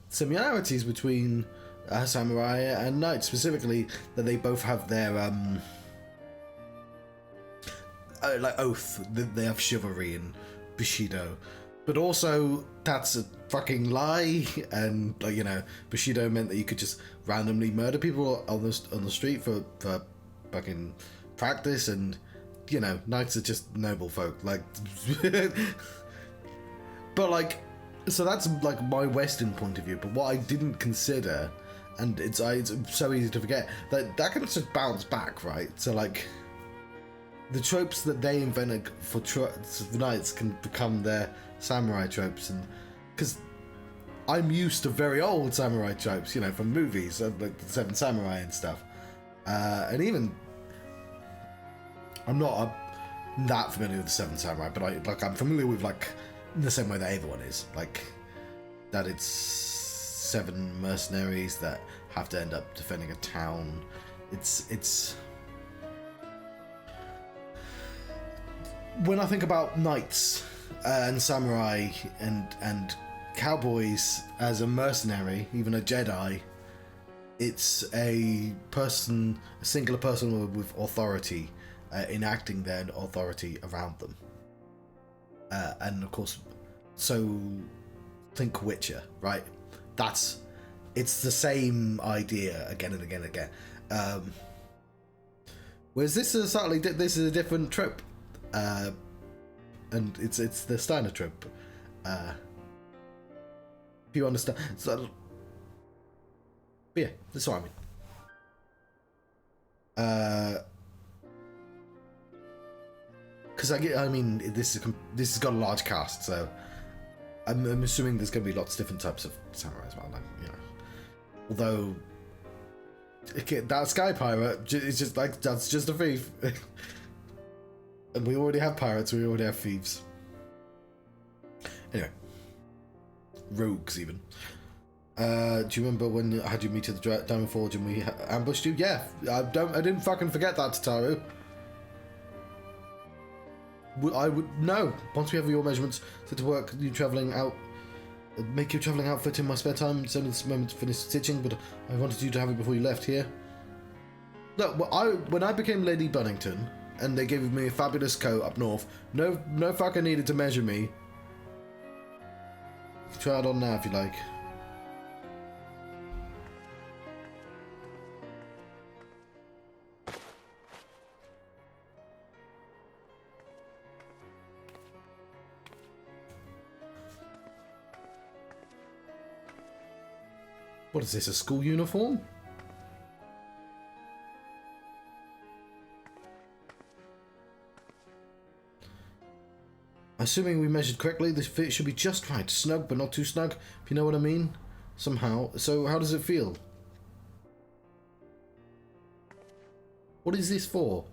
similarities between samurai and knights, specifically that they both have their like oath, they have chivalry and bushido, but also that's a fucking lie. And, like, you know, bushido meant that you could just randomly murder people on the street for fucking practice, and, you know, knights are just noble folk, like. But, like, so that's, like, my Western point of view. But what I didn't consider, and it's so easy to forget, that can just bounce back, right? So, like, the tropes that they invented for knights can become their samurai tropes, and because I'm used to very old samurai tropes, you know, from movies, like the Seven Samurai and stuff, and even I'm not that familiar with the Seven Samurai, but I'm familiar with, like, in the same way that everyone is, like, that it's 7 mercenaries that have to end up defending a town. It's when I think about knights and samurai and cowboys as a mercenary, even a Jedi, it's a singular person with authority, enacting their authority around them. And of course, so think Witcher, right? It's the same idea again and again and again. Whereas this is a different trope. And it's the Steiner trope. If you understand, so, but yeah, that's what I mean. Because I mean, this has got a large cast, so I'm assuming there's going to be lots of different types of samurai as well. Like, you know, Although, okay, that sky pirate is just like, that's just a thief. And we already have pirates, we already have thieves. Anyway. Rogues, even. Do you remember when I had you meet at the Diamond Forge and we ambushed you? Yeah, I didn't fucking forget that, Tataru. I would no. Once we have your measurements, set to work. You traveling out, make your traveling outfit in my spare time. It's only this moment to finish stitching, but I wanted you to have it before you left here. Look, when I became Lady Bunnington, and they gave me a fabulous coat up north, no fucker needed to measure me. You can try it on now if you like. What is this, a school uniform? Assuming we measured correctly, this fit should be just right. Snug, but not too snug, if you know what I mean. Somehow. So, how does it feel? What is this for?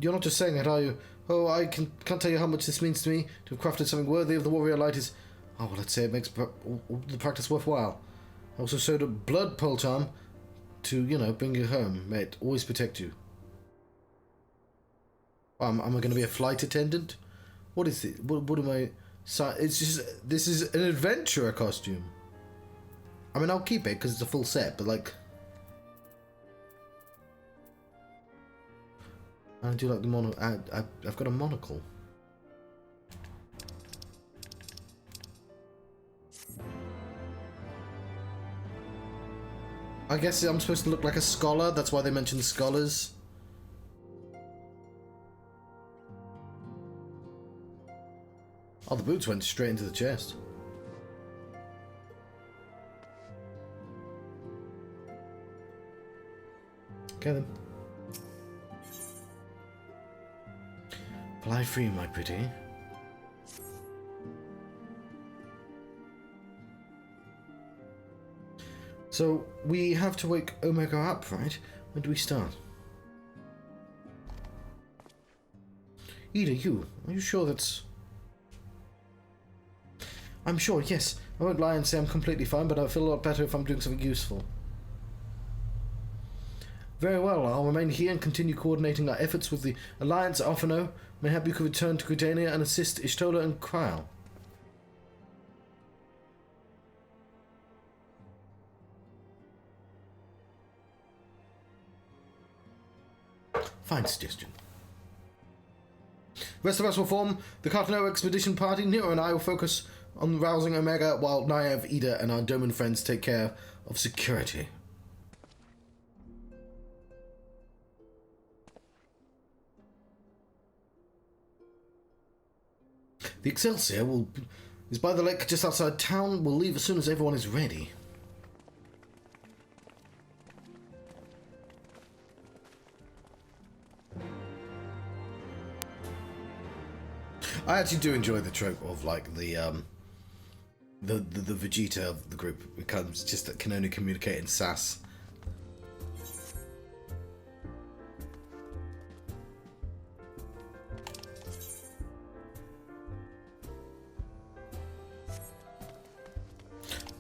You're not just saying it, are you? Oh, I can't tell you how much this means to me. To have crafted something worthy of the warrior light is... Oh, well, let's say it makes all the practice worthwhile. I also sewed a blood pole charm to, you know, bring you home, mate. Always protect you. Am I going to be a flight attendant? What is it? What am I... It's just... This is an adventurer costume. I mean, I'll keep it because it's a full set, but like... I do like the monocle. I've got a monocle. I guess I'm supposed to look like a scholar. That's why they mentioned scholars. Oh, the boots went straight into the chest. Okay then. Fly free, my pretty. So, we have to wake Omega up, right? When do we start? Ida, are you sure that's... I'm sure, yes. I won't lie and say I'm completely fine, but I feel a lot better if I'm doing something useful. Very well, I'll remain here and continue coordinating our efforts with the Alliance at Offano. Mayhap you could return to Gridania and assist Ishtola and Kryl. Fine suggestion. The rest of us will form the Cartano Expedition Party. Nero and I will focus on rousing Omega, while Naive, Ida, and our Doman friends take care of security. The Excelsior is by the lake just outside town. We'll leave as soon as everyone is ready. I actually do enjoy the trope of like the Vegeta of the group becomes just that can only communicate in sass.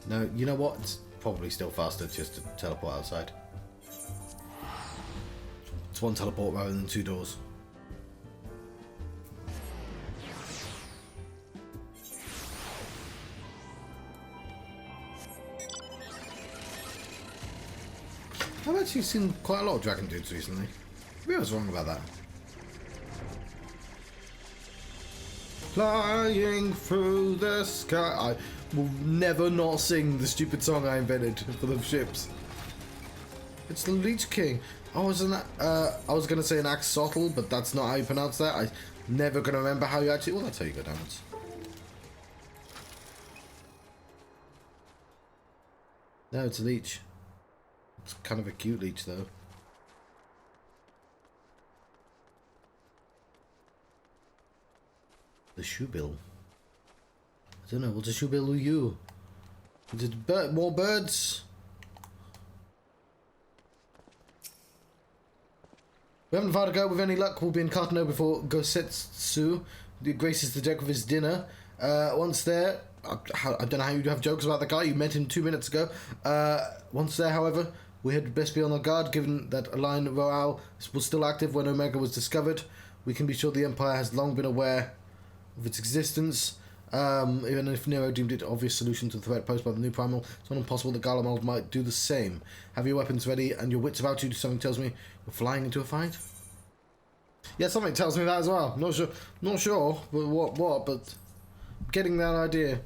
No, you know what? It's probably still faster just to teleport outside. It's one teleport rather than two doors. I've actually seen quite a lot of dragon dudes recently. Maybe I was wrong about that. Flying through the sky. I will never not sing the stupid song I invented for the ships. It's the Leech King. I was gonna say an axolotl, but that's not how you pronounce that. I'm never gonna remember how you actually. Well, that's how you go downwards. No, it's a leech. It's kind of a cute leech, though. The shoebill. I don't know, what's a shoebill with you? More birds. We haven't fired a go. With any luck, we'll be in Cartano before Gosetsu graces the deck with his dinner. Once there, I don't know how you have jokes about the guy. You met him 2 minutes ago. Once there, however, we had best be on our guard, given that Align Royale was still active when Omega was discovered. We can be sure the Empire has long been aware of its existence. Even if Nero deemed it an obvious solution to the threat posed by the new Primal, it's not impossible that Garlemald might do the same. Have your weapons ready and your wits about you. Something tells me you're flying into a fight. Yeah, something tells me that as well. Not sure, but what? But I'm getting that idea.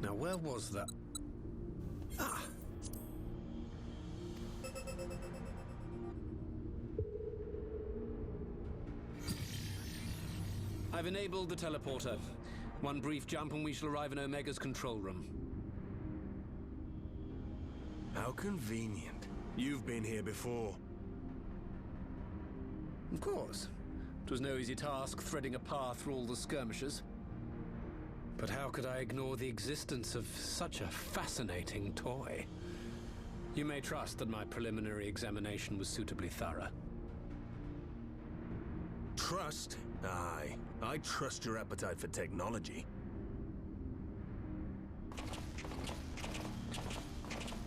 Now, where was that? Ah! I've enabled the teleporter. One brief jump and we shall arrive in Omega's control room.
How convenient. You've been here before.
Of course. It was no easy task threading a path through all the skirmishes. But how could I ignore the existence of such a fascinating toy? You may trust that my preliminary examination was suitably thorough.
Trust? Aye. I trust your appetite for technology.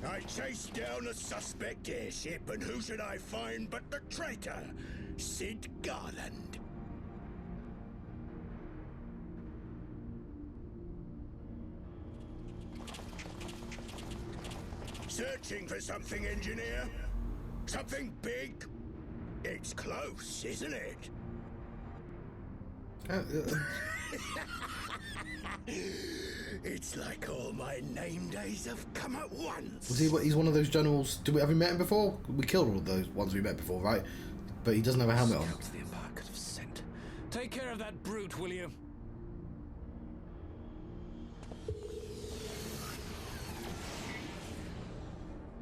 I chased down a suspect airship, and who should I find but the traitor, Sid Garland. Searching for something, engineer? Something big? It's close, isn't it? It's like all my name days have come at once.
Was he? He's one of those generals. Have we met him before? We killed all of those ones we met before, right? But he doesn't have a helmet on.
The Empire could have sent. Take care of that brute, will you?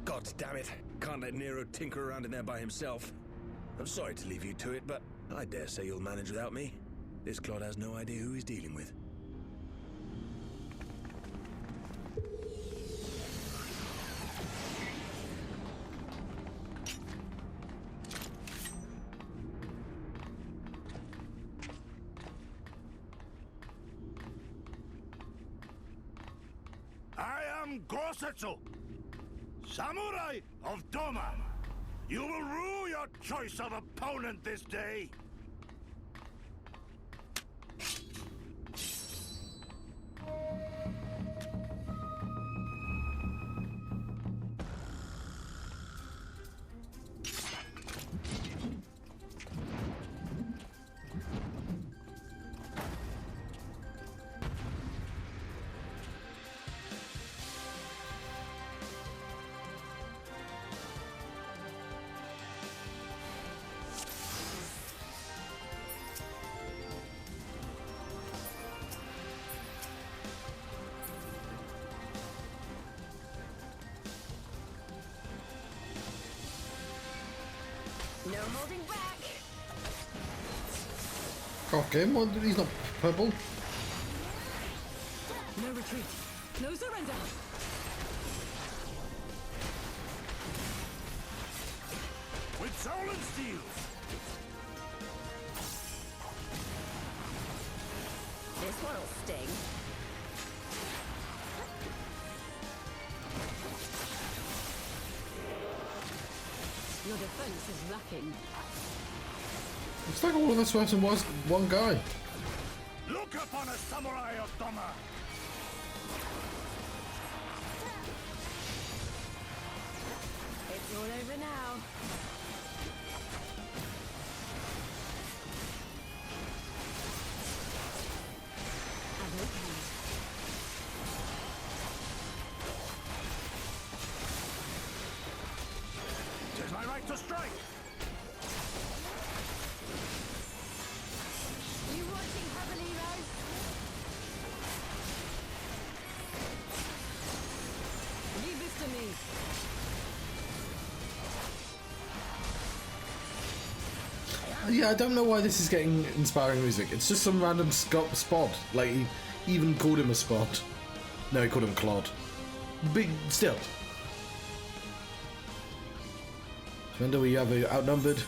God damn it. Can't let Nero tinker around in there by himself. I'm sorry to leave you to it, but I dare say you'll manage without me. This clod has no idea who he's dealing with.
I am Gosetsu, Samurai of Doma. You will rue your choice of opponent this day.
No holding back.
Okay, well, he's not purple.
No retreat. No surrender.
With soul and steel.
This one'll sting.
Your defense is lacking.
It's like all of us versus one guy.
Look upon a samurai of Doma.
It's all over now.
Have no plans.
Yeah, I don't know why this is getting inspiring music. It's just some random spot. Like, he even called him a spot. No, he called him Clod. Big, still. Remember, we have outnumbered.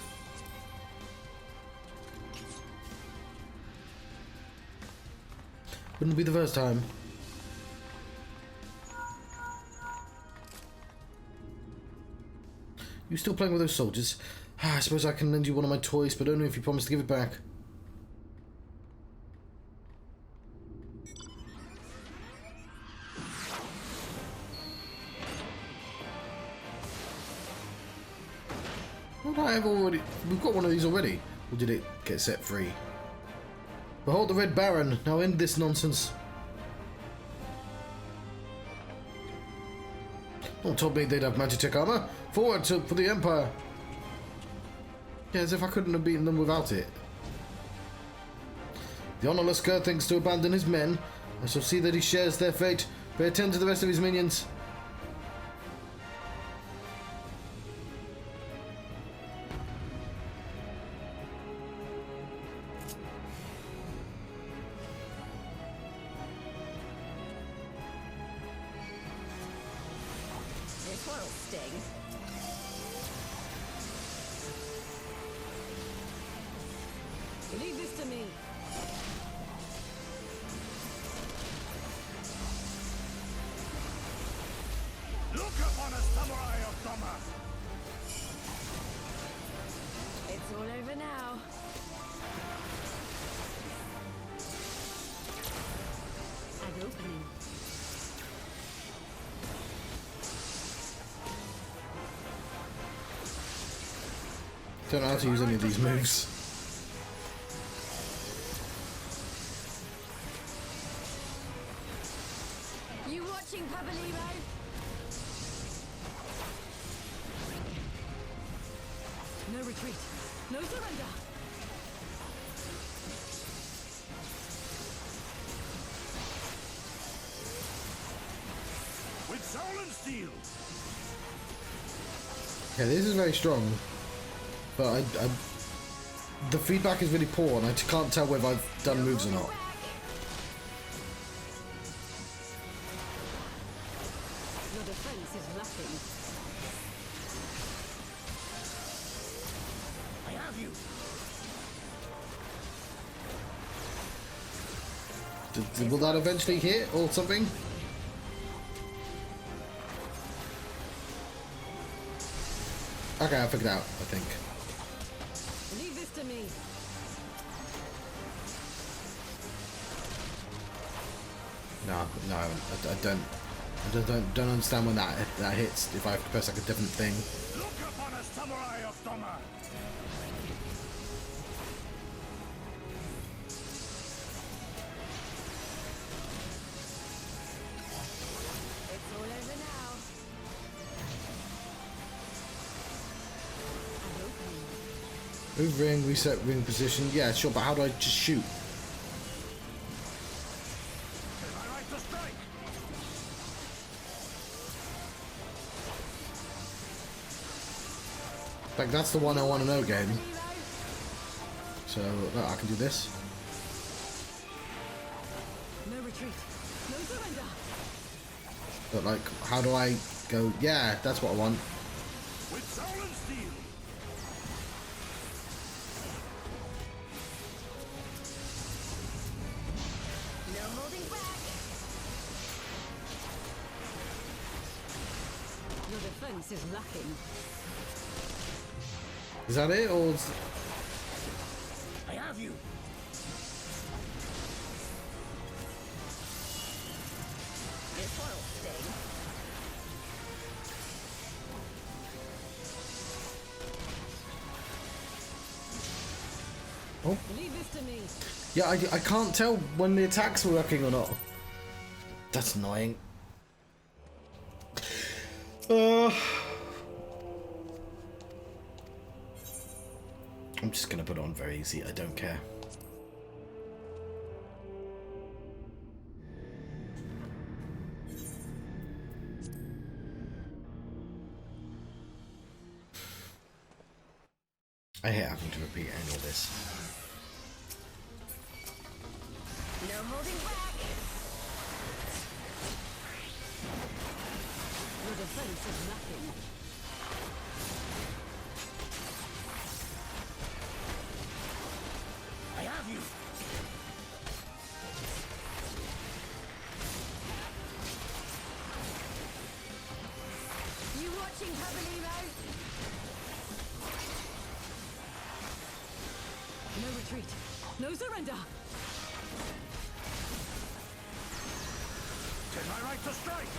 Wouldn't be the first time. You still playing with those soldiers? I suppose I can lend you one of my toys, but only if you promise to give it back. What I have already... We've got one of these already. Or did it get set free? Behold the Red Baron. Now end this nonsense. No one told me they'd have Magitech armor. Forward for the Empire. Yeah, as if I couldn't have beaten them without it. The honorless Kerr thinks to abandon his men. I shall see that he shares their fate. Pay attention to the rest of his minions.
This one'll sting. Leave this to me.
Look upon a samurai of Doma!
It's all over now. An opening.
Don't know how to use any of these moves.
You watching, Pabalimo? No retreat. No surrender.
With soul and steel!
Yeah, this is very strong. But the feedback is really poor and I can't tell whether I've done moves or not.
Your defense is lacking.
I have you!
Will that eventually hit or something? Okay, I figured it out, I think.
Leave this to me.
No, I don't understand when that hits. If I have to press like a different thing.
Look upon a samurai of Doma!
It's all over now. An opening.
Move ring, reset ring position. Yeah, sure, but how do I just shoot?
Am I right to strike?
Like that's the one I want to know game. So no, I can do this.
No retreat. No surrender.
But like, how do I go? Yeah, that's what I want.
With soul and steel!
No holding back. Your defense is lacking.
Is that it, or?
I have you!
This one'll sting.
Oh.
Leave this to me.
Yeah, I can't tell when the attacks were working or not. That's annoying. I'm just gonna put it on very easy. I don't care. I hate having to repeat any of this.
No holding back. Your defense is lacking.
I have you.
You watching, Caballero? No retreat. No surrender.
Tis my right to strike.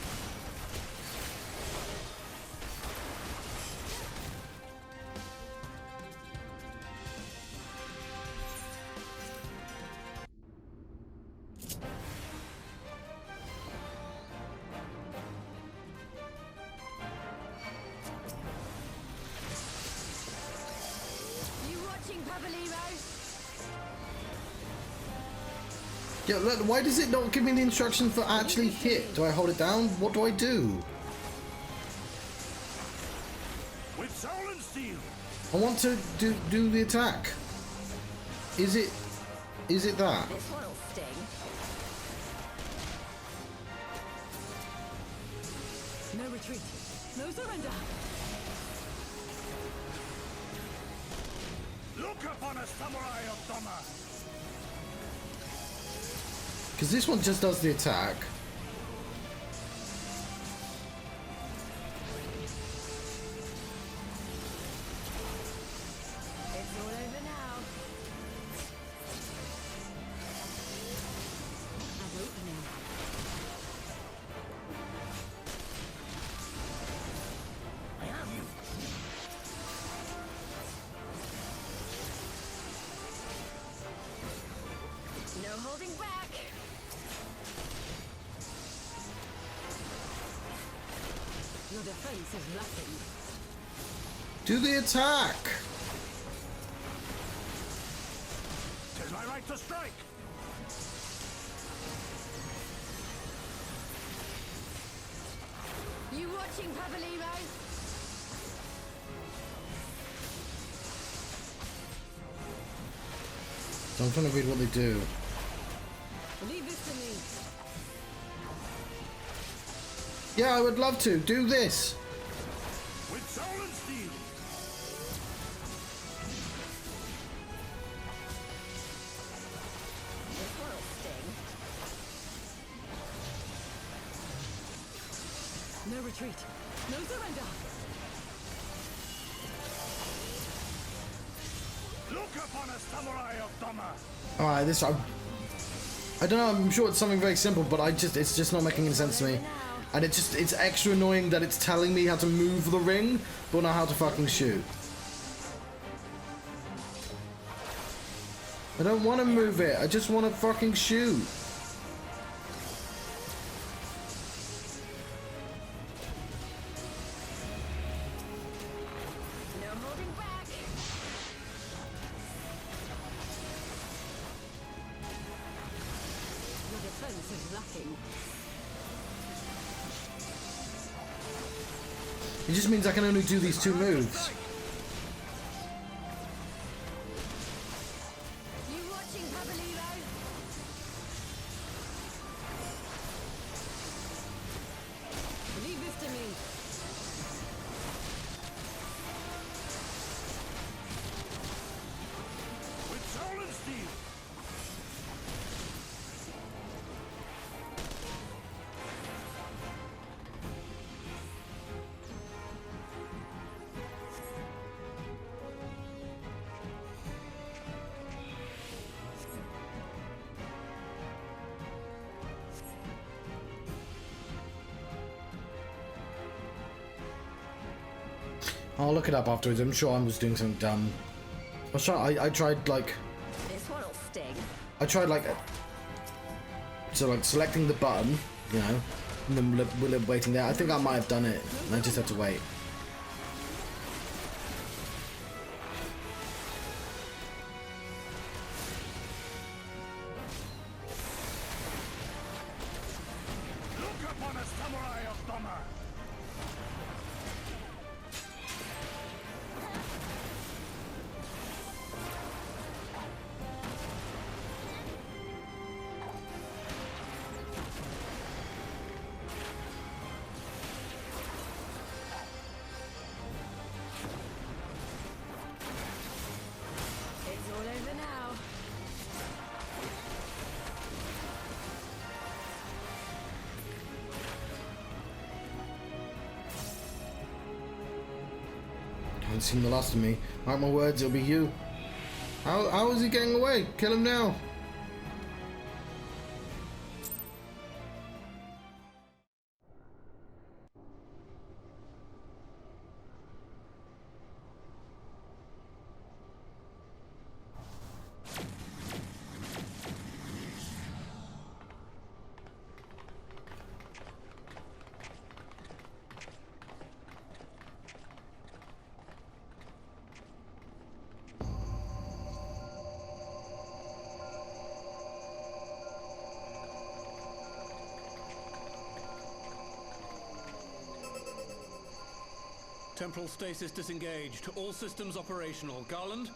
You watching, Caballero?
Yeah, look, why does it not give me the instruction for actually hit? Do I hold it down? What do I do?
With soul and steel.
I want to do the attack. Is it that?
This one'll sting. No retreat. No surrender.
Look upon a samurai of Doma.
Because this one just does the attack.
It's all over now. I'm opening.
I have you.
No holding back. Your defense is lacking.
Do the attack.
Tis my right to strike.
You watching, Caballero?
So I'm trying to read what they do.
Leave this to me.
Yeah, I would love to. Do this.
With soul and steel.
This one'll sting. No retreat. No surrender.
Look upon a samurai of Doma.
Alright, this I don't know, I'm sure it's something very simple, but it's just not making any sense to me. And it's extra annoying that it's telling me how to move the ring, but not how to fucking shoot. I don't want to move it, I just want to fucking shoot.
No holding back. Your defense is lacking.
It just means I can only do these two moves.
You watching, Caballero? Leave this to me.
With soul and steel.
I'll look it up afterwards. I'm sure I was doing something dumb. I tried like
This one'll sting.
I tried like so like selecting the button, you know, and then we're waiting there. I think I might have done it, and I just had to wait.
Look upon a samurai of Doma.
haven't seen the last of me. Mark my words, it'll be you. How is he getting away? Kill him now.
Temporal stasis disengaged. All systems operational. Garland?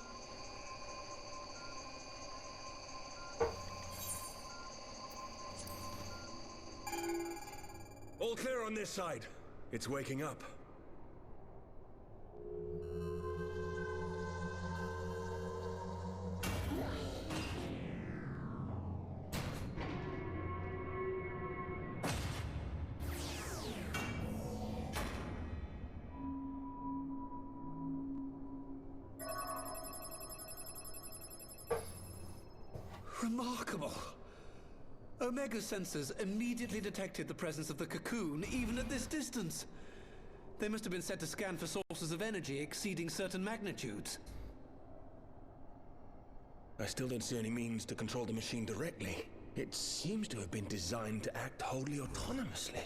All clear on this side. It's waking up.
Remarkable. Omega sensors immediately detected the presence of the cocoon, even at this distance. They must have been set to scan for sources of energy exceeding certain magnitudes.
I still don't see any means to control the machine directly. It seems to have been designed to act wholly autonomously.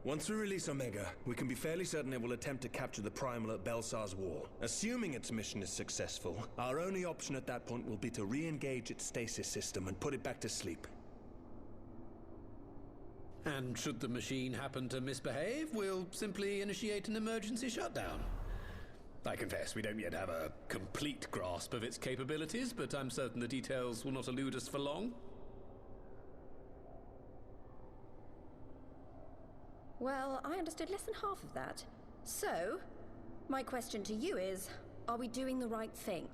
Once we release Omega, we can be fairly certain it will attempt to capture the Primal at Belsar's Wall. Assuming its mission is successful, our only option at that point will be to re-engage its stasis system and put it back to sleep.
And should the machine happen to misbehave, we'll simply initiate an emergency shutdown. I confess we don't yet have a complete grasp of its capabilities, but I'm certain the details will not elude us for long.
Well, I understood less than half of that. So, my question to you is, are we doing the right thing?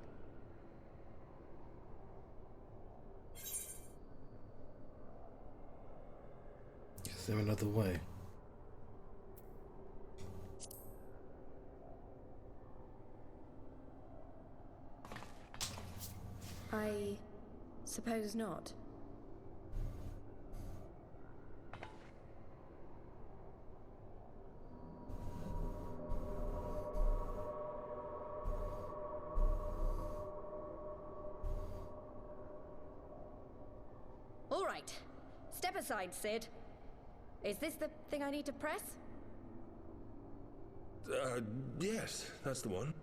Is there another way?
I suppose not. All right. Step aside, Sid. Is this the thing I need to press?
Yes, that's the one.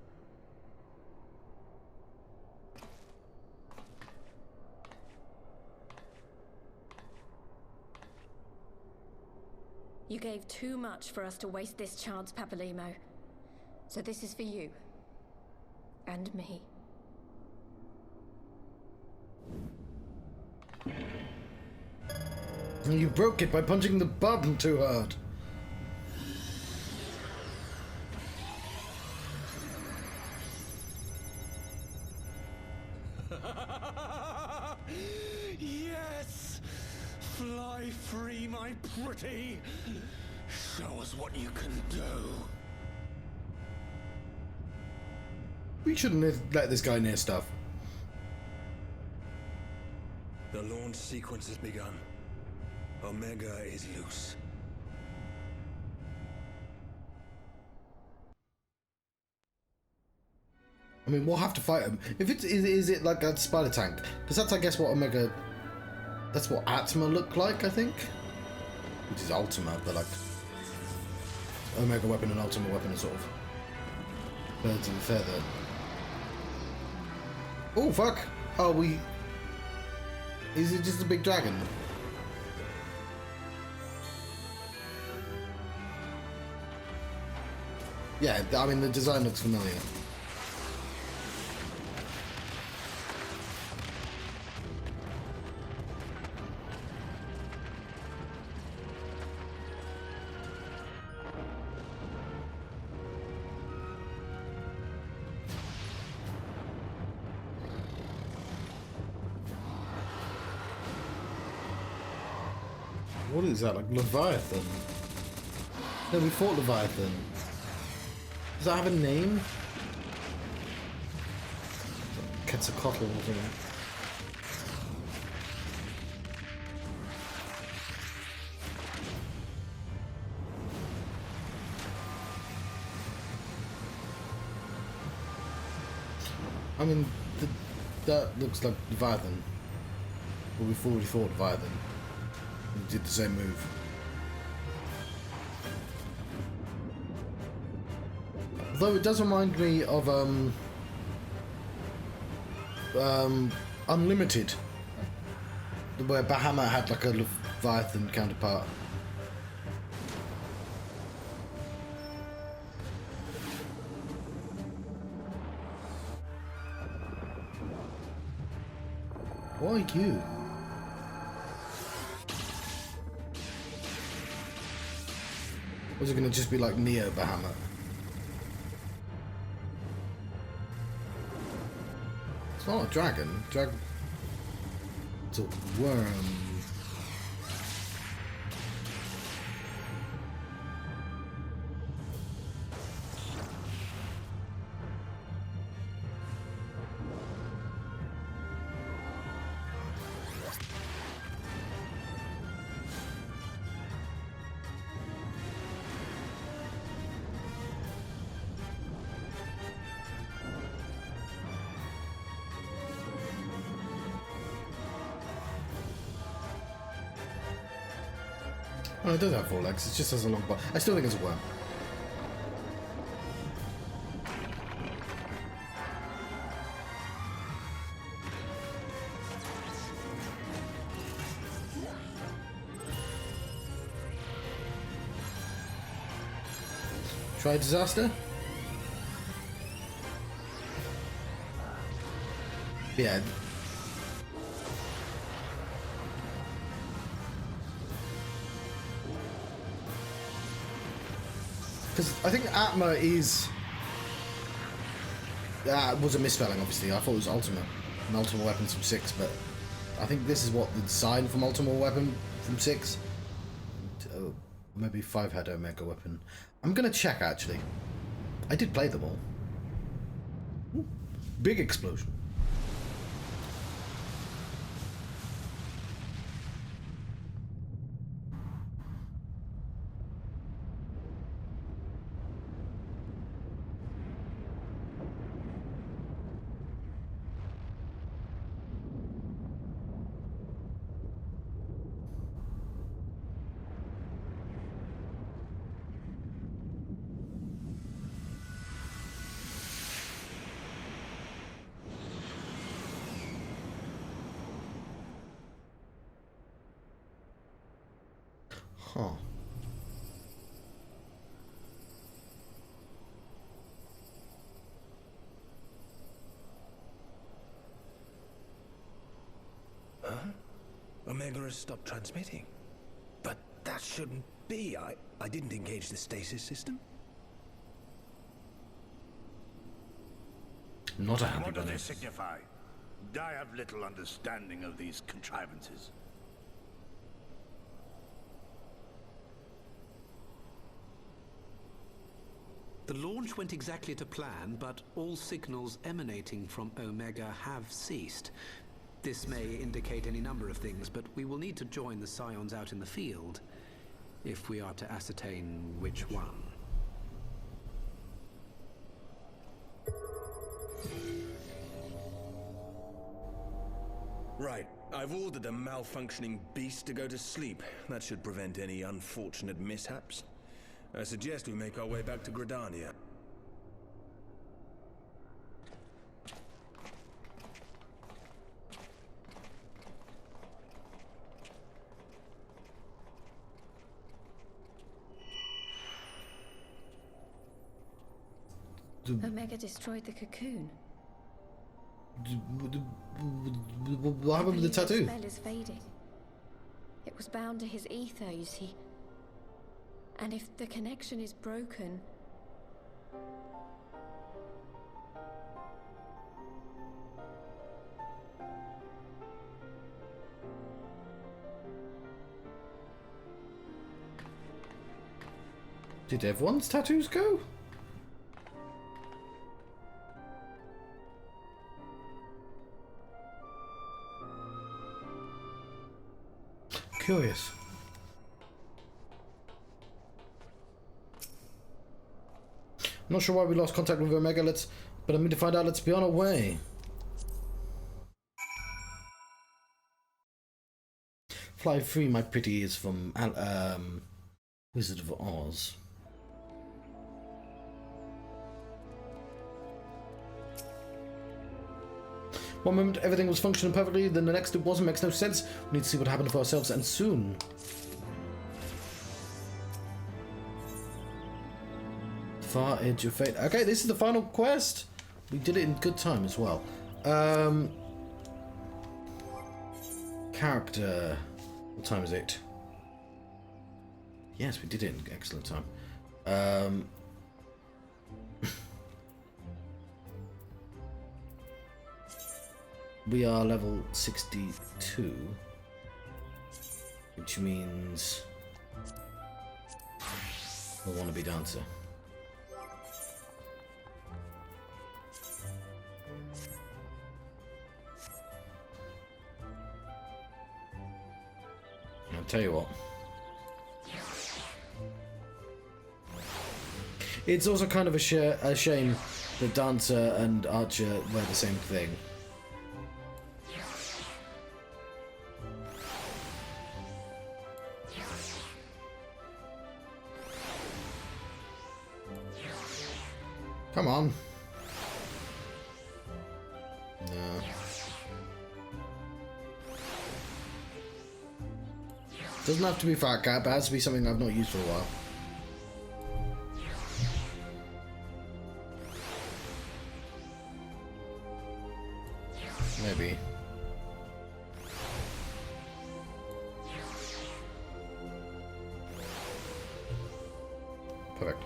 You gave too much for us to waste this chance, Papalimo. So this is for you. And me.
You broke it by punching the button too hard.
Yes! Fly free, my pretty! Show us what you can do.
We shouldn't have let this guy near stuff.
The launch sequence has begun. Omega is loose.
I mean, we'll have to fight him. If it's is it like a spider tank? Because that's, I guess, what Omega. That's what Atma looked like, I think. Which is Ultima, but like Omega weapon and Ultima weapon are sort of birds of a feather. Oh fuck! Oh, we. Is it just a big dragon? Yeah, I mean, the design looks familiar. What is that, like Leviathan? No, we fought Leviathan. Does that have a name? Quetzalcoatl or something. I mean, that looks like Leviathan. Well, we've already fought Leviathan. We did the same move. Though it does remind me of Unlimited, where Bahamut had like a Leviathan counterpart. Why you? Was it going to just be like Neo Bahamut? It's not a dragon. It's a worm. Oh, it does have 4 legs, it just has a long body. I still think it's a worm. Try disaster? Yeah. Because I think Atma is... was a misspelling, obviously. I thought it was Ultimate. An Ultimate Weapon from 6, but... I think this is what the design from Ultimate Weapon from 6. Maybe 5 had Omega Weapon. I'm going to check, actually. I did play them all. Ooh, big explosion. Huh.
Huh? Omega has stopped transmitting. But that shouldn't be. I didn't engage the stasis system.
Not a happy
What do they
bunny.
signify? I have little understanding of these contrivances.
The launch went exactly to plan, but all signals emanating from Omega have ceased. This may indicate any number of things, but we will need to join the Scions out in the field if we are to ascertain which one.
Right. I've ordered a malfunctioning beast to go to sleep. That should prevent any unfortunate mishaps. I suggest we make our way back to Gridania.
Omega destroyed the cocoon.
What happened with the tattoo?
The spell is fading. It was bound to his ether, you see. And if the connection is broken...
Did everyone's tattoos go? Curious. I'm not sure why we lost contact with Omega, but I mean to find out, let's be on our way. Fly free, my pretty, is from Wizard of Oz. One moment everything was functioning perfectly, then the next it wasn't. Makes no sense. We need to see what happened for ourselves, and soon. Far edge of fate. Okay, this is the final quest. We did it in good time as well. Character. What time is it? Yes, we did it in excellent time. We are level 62, which means we want to be dancer. I'll tell you what. It's also kind of a shame that dancer and archer wear the same thing. Come on. No. Doesn't have to be fat cat, but it has to be something I've not used for a while. Maybe. Perfect.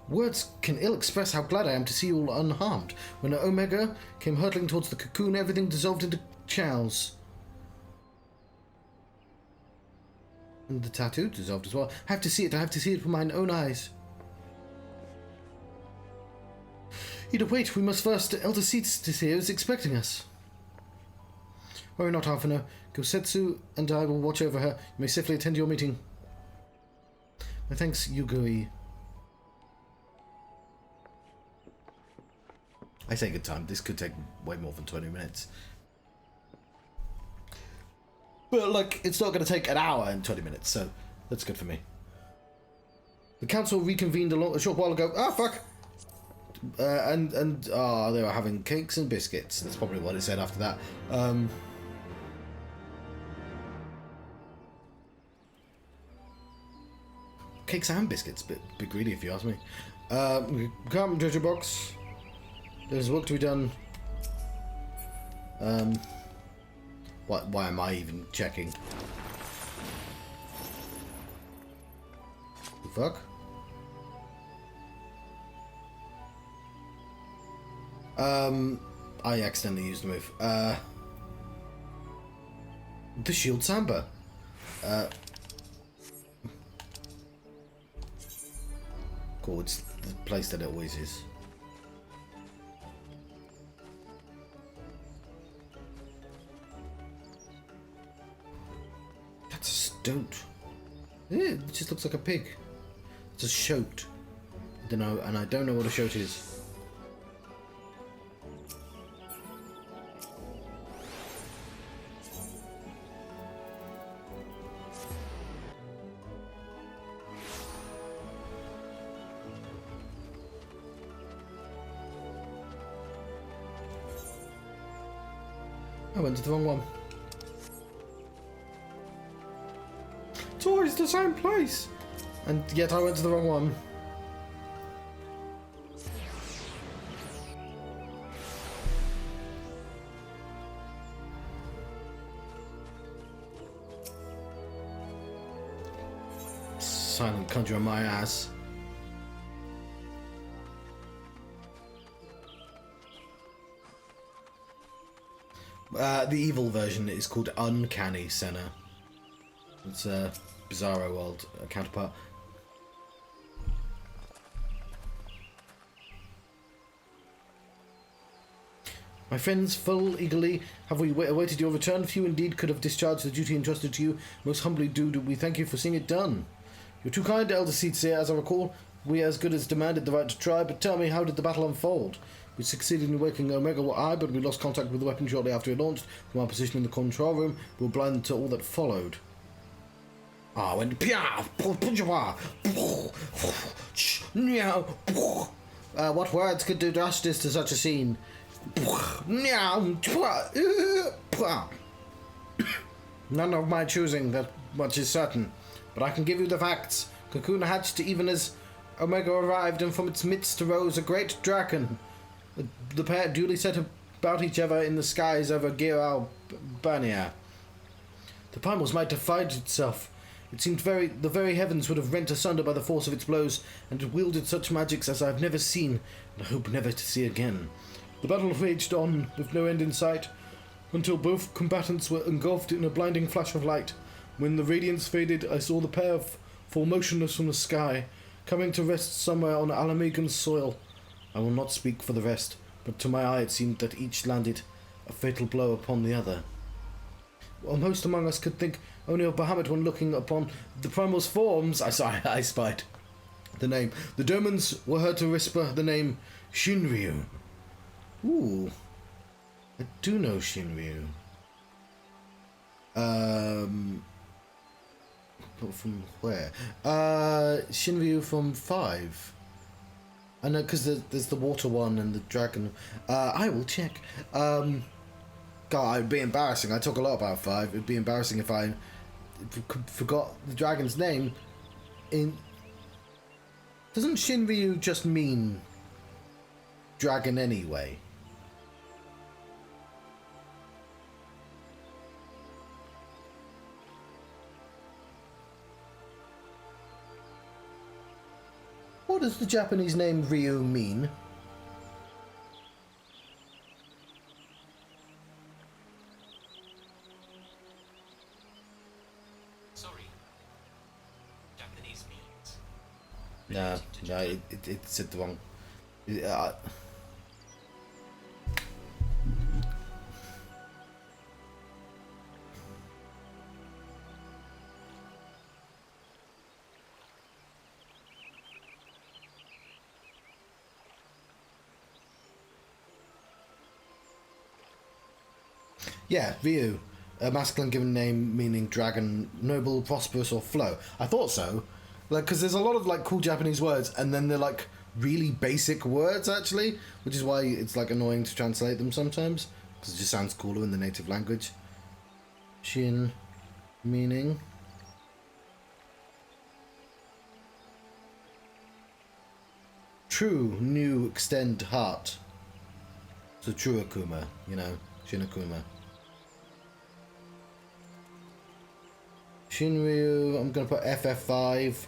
Words can ill express how glad I am to see you all unharmed. When the Omega came hurtling towards the cocoon, everything dissolved into chows. And the tattoo dissolved as well. I have to see it with mine own eyes. Ida, wait, we must first. Elder Cetus here is expecting us. Worry not, Alphino. Gosetsu and I will watch over her. You may safely attend your meeting. My thanks, Yuguri. I say good time. This could take way more than 20 minutes. But, like, it's not going to take an hour and 20 minutes, so that's good for me. The council reconvened a short while ago. Ah, fuck! They were having cakes and biscuits. That's probably what it said after that. Cakes and biscuits. Bit greedy, if you ask me. Come, treasure box. There's work to be done. Why am I even checking? The fuck? I accidentally used the move. The shield samba. Cool, it's the place that it always is. That's a stoat. It just looks like a pig. It's a shoat. I don't know, and I don't know what a shoat is. I went to the wrong one. It's always the same place! And yet I went to the wrong one. Silent conjurer my ass. The evil version is called Uncanny Senna. It's a Bizarro World counterpart. My friends, full eagerly have we awaited your return. Few indeed could have discharged the duty entrusted to you. Most humbly do we thank you for seeing it done. You're too kind, Elder Seedseer. As I recall, we as good as demanded the right to try, but tell me, how did the battle unfold? We succeeded in waking Omega Eye, but we lost contact with the weapon shortly after it launched. From our position in the control room, we were blinded to all that followed. When what words could do justice to such a scene? None of my choosing, that much is certain. But I can give you the facts. Cocoon hatched even as Omega arrived, and from its midst arose a great dragon. The pair duly set about each other in the skies over Gir Albania. The Primal's might defied itself. It seemed the very heavens would have rent asunder by the force of its blows, and it wielded such magics as I have never seen, and I hope never to see again. The battle raged on, with no end in sight, until both combatants were engulfed in a blinding flash of light. When the radiance faded, I saw the pair fall motionless from the sky, coming to rest somewhere on Alamegan's soil. I will not speak for the rest, but to my eye it seemed that each landed a fatal blow upon the other. While most among us could think only of Bahamut when looking upon the Primal's forms, I spied the name. The Domans were heard to whisper the name Shinryu. Ooh, I do know Shinryu. From where? Shinryu from 5. I know, because there's the water one and the dragon. I will check. God, it'd be embarrassing. I talk a lot about 5. It'd be embarrassing if I forgot the dragon's name. Doesn't Shinryu just mean dragon anyway? What does the Japanese name Ryu mean?
Sorry. Japanese means.
No, it said the wrong. Yeah, Ryu, a masculine given name meaning dragon, noble, prosperous, or flow. I thought so, because there's a lot of cool Japanese words, and then they're really basic words actually, which is why it's annoying to translate them sometimes, because it just sounds cooler in the native language. Shin, meaning. True, new, extend, heart. So true Akuma, Shin Akuma. Shinryu, I'm going to put FF5.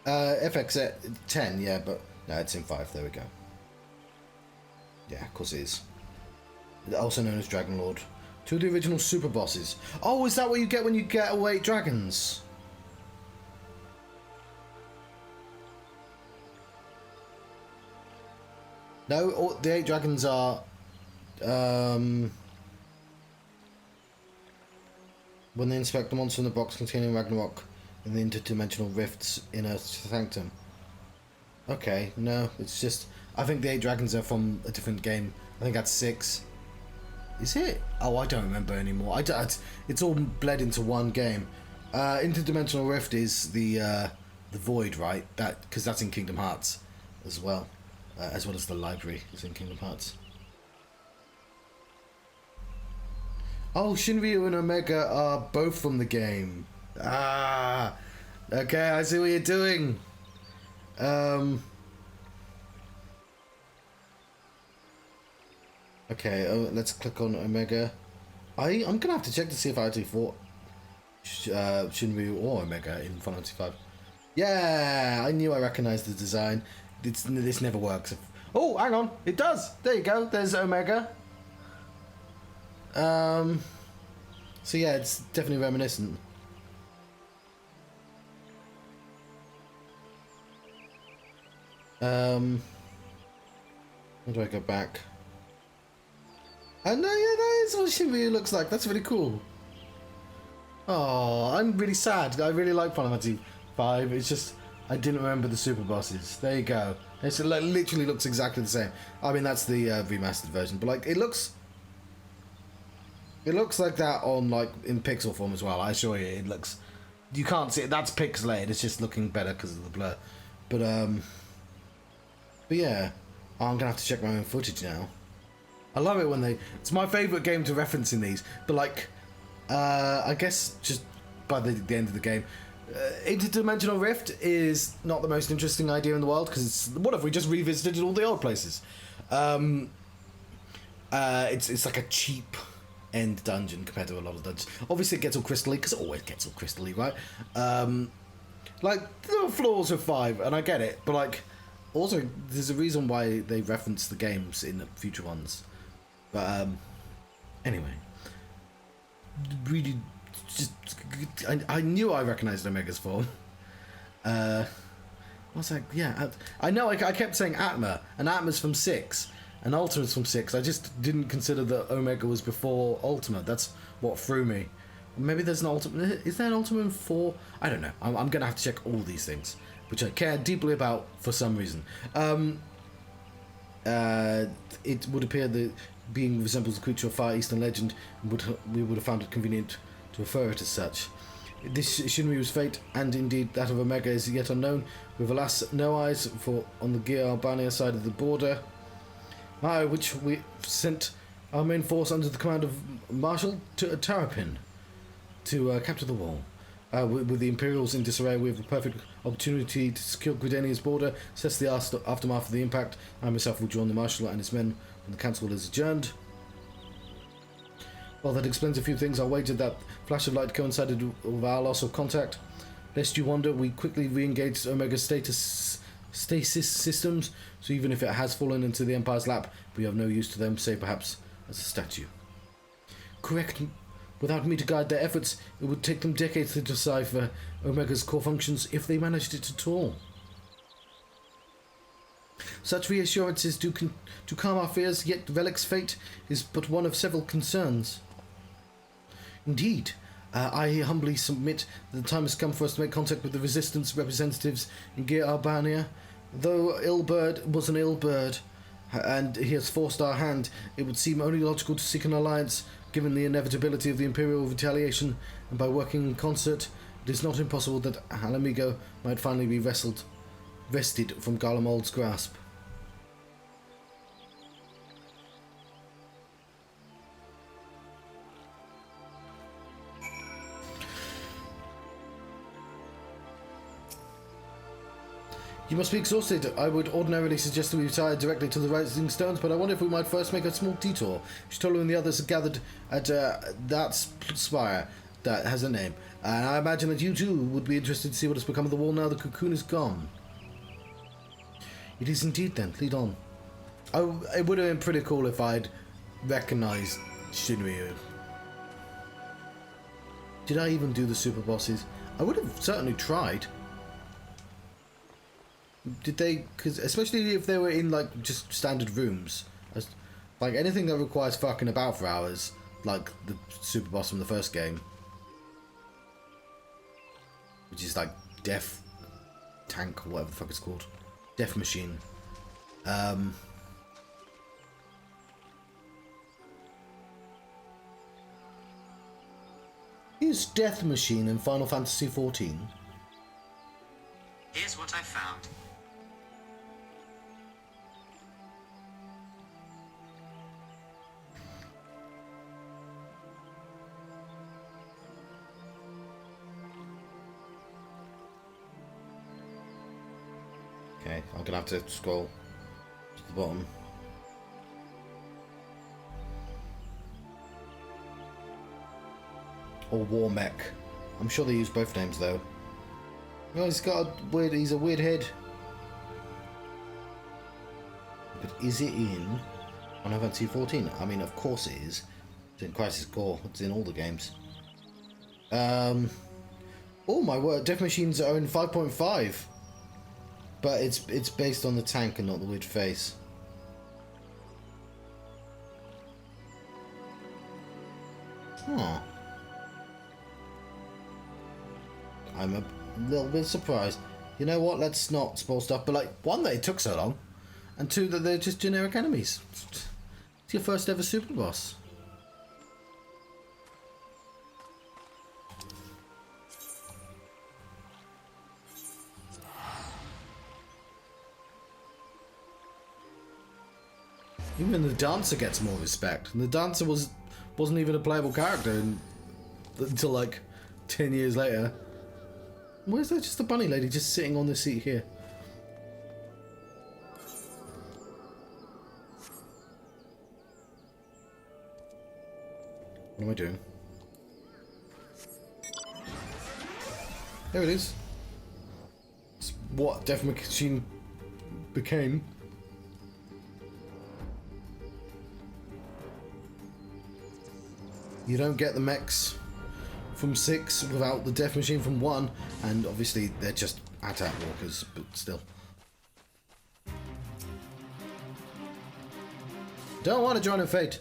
FX10, yeah, but no, it's in 5, there we go. Yeah, of course it is. Also known as Dragon Lord. 2 of the original super bosses. Oh, is that what you get when you get away dragons? No, the 8 dragons are... when they inspect the monster in the box containing Ragnarok in the interdimensional rifts in Earth's sanctum. Okay, no, it's just... I think the 8 dragons are from a different game. I think that's 6. Is it? Oh, I don't remember anymore. It's all bled into one game. Interdimensional rift is the void, right? Because that's in Kingdom Hearts as well as the library is in Kingdom Hearts. Oh, Shinryu and Omega are both from the game. Ah, okay, I see what you're doing. Okay, let's click on Omega. I'm gonna have to check to see if I actually fought Shinryu or Omega in Final Fantasy V. Yeah, I knew I recognized the design. This never works. Oh, hang on, it does. There you go. There's Omega. So yeah, it's definitely reminiscent. How do I go back? And yeah, that is what Shinryu looks like. That's really cool. Oh, I'm really sad. I really like Final Fantasy V. It's just I didn't remember the super bosses. There you go. It like, literally looks exactly the same. I mean, that's the remastered version, but like it looks like that on like in pixel form as well. I assure you, it looks. You can't see it. That's pixelated. It's just looking better because of the blur. But yeah, I'm gonna have to check my own footage now. I love it when they. It's my favourite game to reference in these. But like, I guess just by the end of the game, interdimensional rift is not the most interesting idea in the world because it's what if we just revisited all the old places? It's like a cheap end dungeon compared to a lot of dungeons. Obviously, it gets all crystally because it always gets all crystally, right? Like there are flaws with 5, and I get it, but like. Also, there's a reason why they reference the games in the future ones. But, anyway. Really, just... I knew I recognised Omega's form. I was like, yeah, I know I kept saying Atma, and Atma's from 6, and Ultima's from 6. I just didn't consider that Omega was before Ultima. That's what threw me. Maybe there's an Ultima... Is there an Ultima in 4? I don't know. I'm going to have to check all these things, which I care deeply about for some reason. It would appear that being resembles a creature of Far Eastern legend, we would have found it convenient to refer it as such. This Shinryu's fate, and indeed that of Omega, is yet unknown, with alas no eyes for on the Gear Albania side of the border, which we sent our main force under the command of Marshal Tarapin to capture the wall. With the Imperials in disarray, we have a perfect opportunity to secure Gridania's border, assess the aftermath of the impact. I myself will join the Marshal and his men when the council is adjourned. Well, that explains a few things. I wager that flash of light coincided with our loss of contact. Lest you wonder, we quickly re-engaged Omega's stasis systems, so even if it has fallen into the Empire's lap, we have no use to them, save perhaps as a statue. Correct. Without me to guide their efforts, it would take them decades to decipher Omega's core functions if they managed it at all. Such reassurances do calm our fears, yet Relic's fate is but one of several concerns. Indeed, I humbly submit that the time has come for us to make contact with the Resistance representatives in Gear Albania. Though Illbird was an ill bird, and he has forced our hand, it would seem only logical to seek an alliance. Given the inevitability of the Imperial retaliation, and by working in concert, it is not impossible that Alamigo might finally be wrested from Garlemald's grasp. You must be exhausted. I would ordinarily suggest that we retire directly to the Rising Stones, but I wonder if we might first make a small detour. Chitolo and the others are gathered at that spire that has a name. And I imagine that you too would be interested to see what has become of the wall now the cocoon is gone. It is indeed then. Lead on. It would have been pretty cool if I'd recognised Shinryu. Did I even do the super bosses? I would have certainly tried. Did they? Because especially if they were in like just standard rooms, like anything that requires fucking about for hours, like the super boss from the first game, which is like Death Tank or whatever the fuck it's called, Death Machine. Is Death Machine in Final Fantasy XIV?
Here's what I found.
Okay, I'm gonna have to scroll to the bottom. Or War Mech. I'm sure they use both names though. Oh, he's a weird head. But is it in Final Fantasy 14? I mean, of course it is. It's in Crisis Core. It's in all the games. Oh my word! Death Machines are in 5.5, but it's based on the tank and not the weird face. Huh. I'm a little bit surprised. You know what? Let's not spoil stuff. But like, one, that it took so long, and two, that they're just generic enemies. It's your first ever super boss. Even the dancer gets more respect, and the dancer wasn't even a playable character until like 10 years later. Where's there just a bunny lady just sitting on the seat here? What am I doing? There it is. It's what Death Machine became. You don't get the mechs from 6 without the Death Machine from 1, and obviously they're just attack walkers, but still. Don't want to join a fate.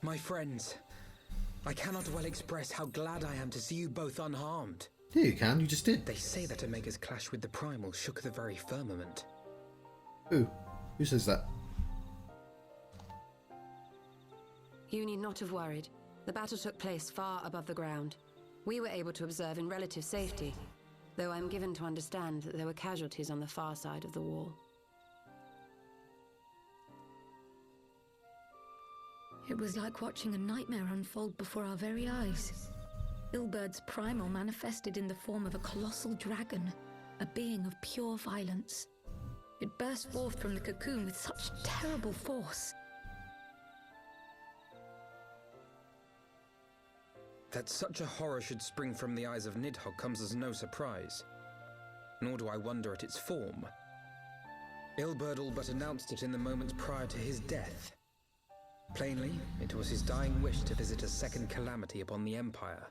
My friends, I cannot well express how glad I am to see you both unharmed.
Yeah, you can. You just did.
They say that Omega's clash with the Primal shook the very firmament.
Who? Who says that?
You need not have worried. The battle took place far above the ground. We were able to observe in relative safety, though I'm given to understand that there were casualties on the far side of the wall.
It was like watching a nightmare unfold before our very eyes. Ilberd's primal manifested in the form of a colossal dragon, a being of pure violence. It burst forth from the cocoon with such terrible force.
That such a horror should spring from the eyes of Nidhogg comes as no surprise. Nor do I wonder at its form. Ilberd all but announced it in the moments prior to his death. Plainly, it was his dying wish to visit a second calamity upon the Empire.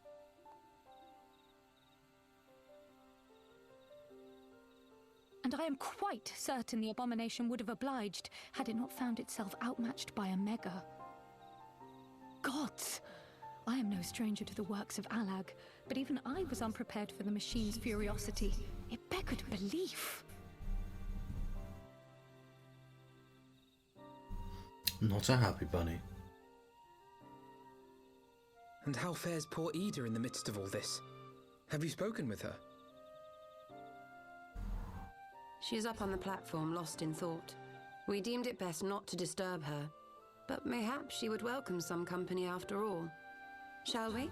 And I am quite certain the abomination would have obliged had it not found itself outmatched by Omega. Gods! I am no stranger to the works of Alag, but even I was unprepared for the machine's furiosity. It beggared belief.
Not a happy bunny.
And how fares poor Ida in the midst of all this? Have you spoken with her?
She's up on the platform, lost in thought. We deemed it best not to disturb her, but mayhaps she would welcome some company after all. Shall we?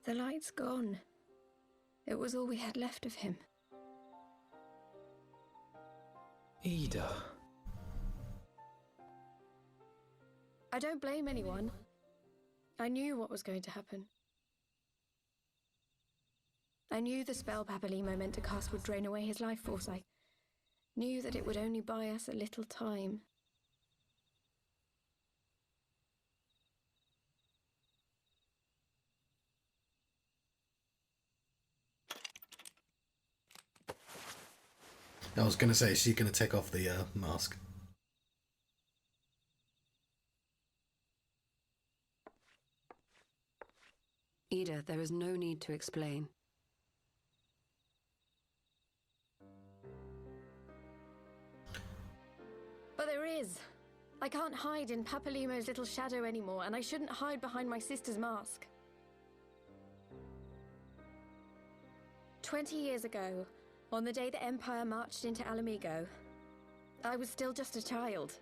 The light's gone. It was all we had left of him.
Ida.
I don't blame anyone. I knew what was going to happen. I knew the spell Papalimo meant to cast would drain away his life force. I knew that it would only buy us a little time.
I was going to say, she's going to take off the mask.
Ida, there is no need to explain.
But there is. I can't hide in Papalimo's little shadow anymore, and I shouldn't hide behind my sister's mask. 20 years ago, on the day the Empire marched into Alamigo, I was still just a child,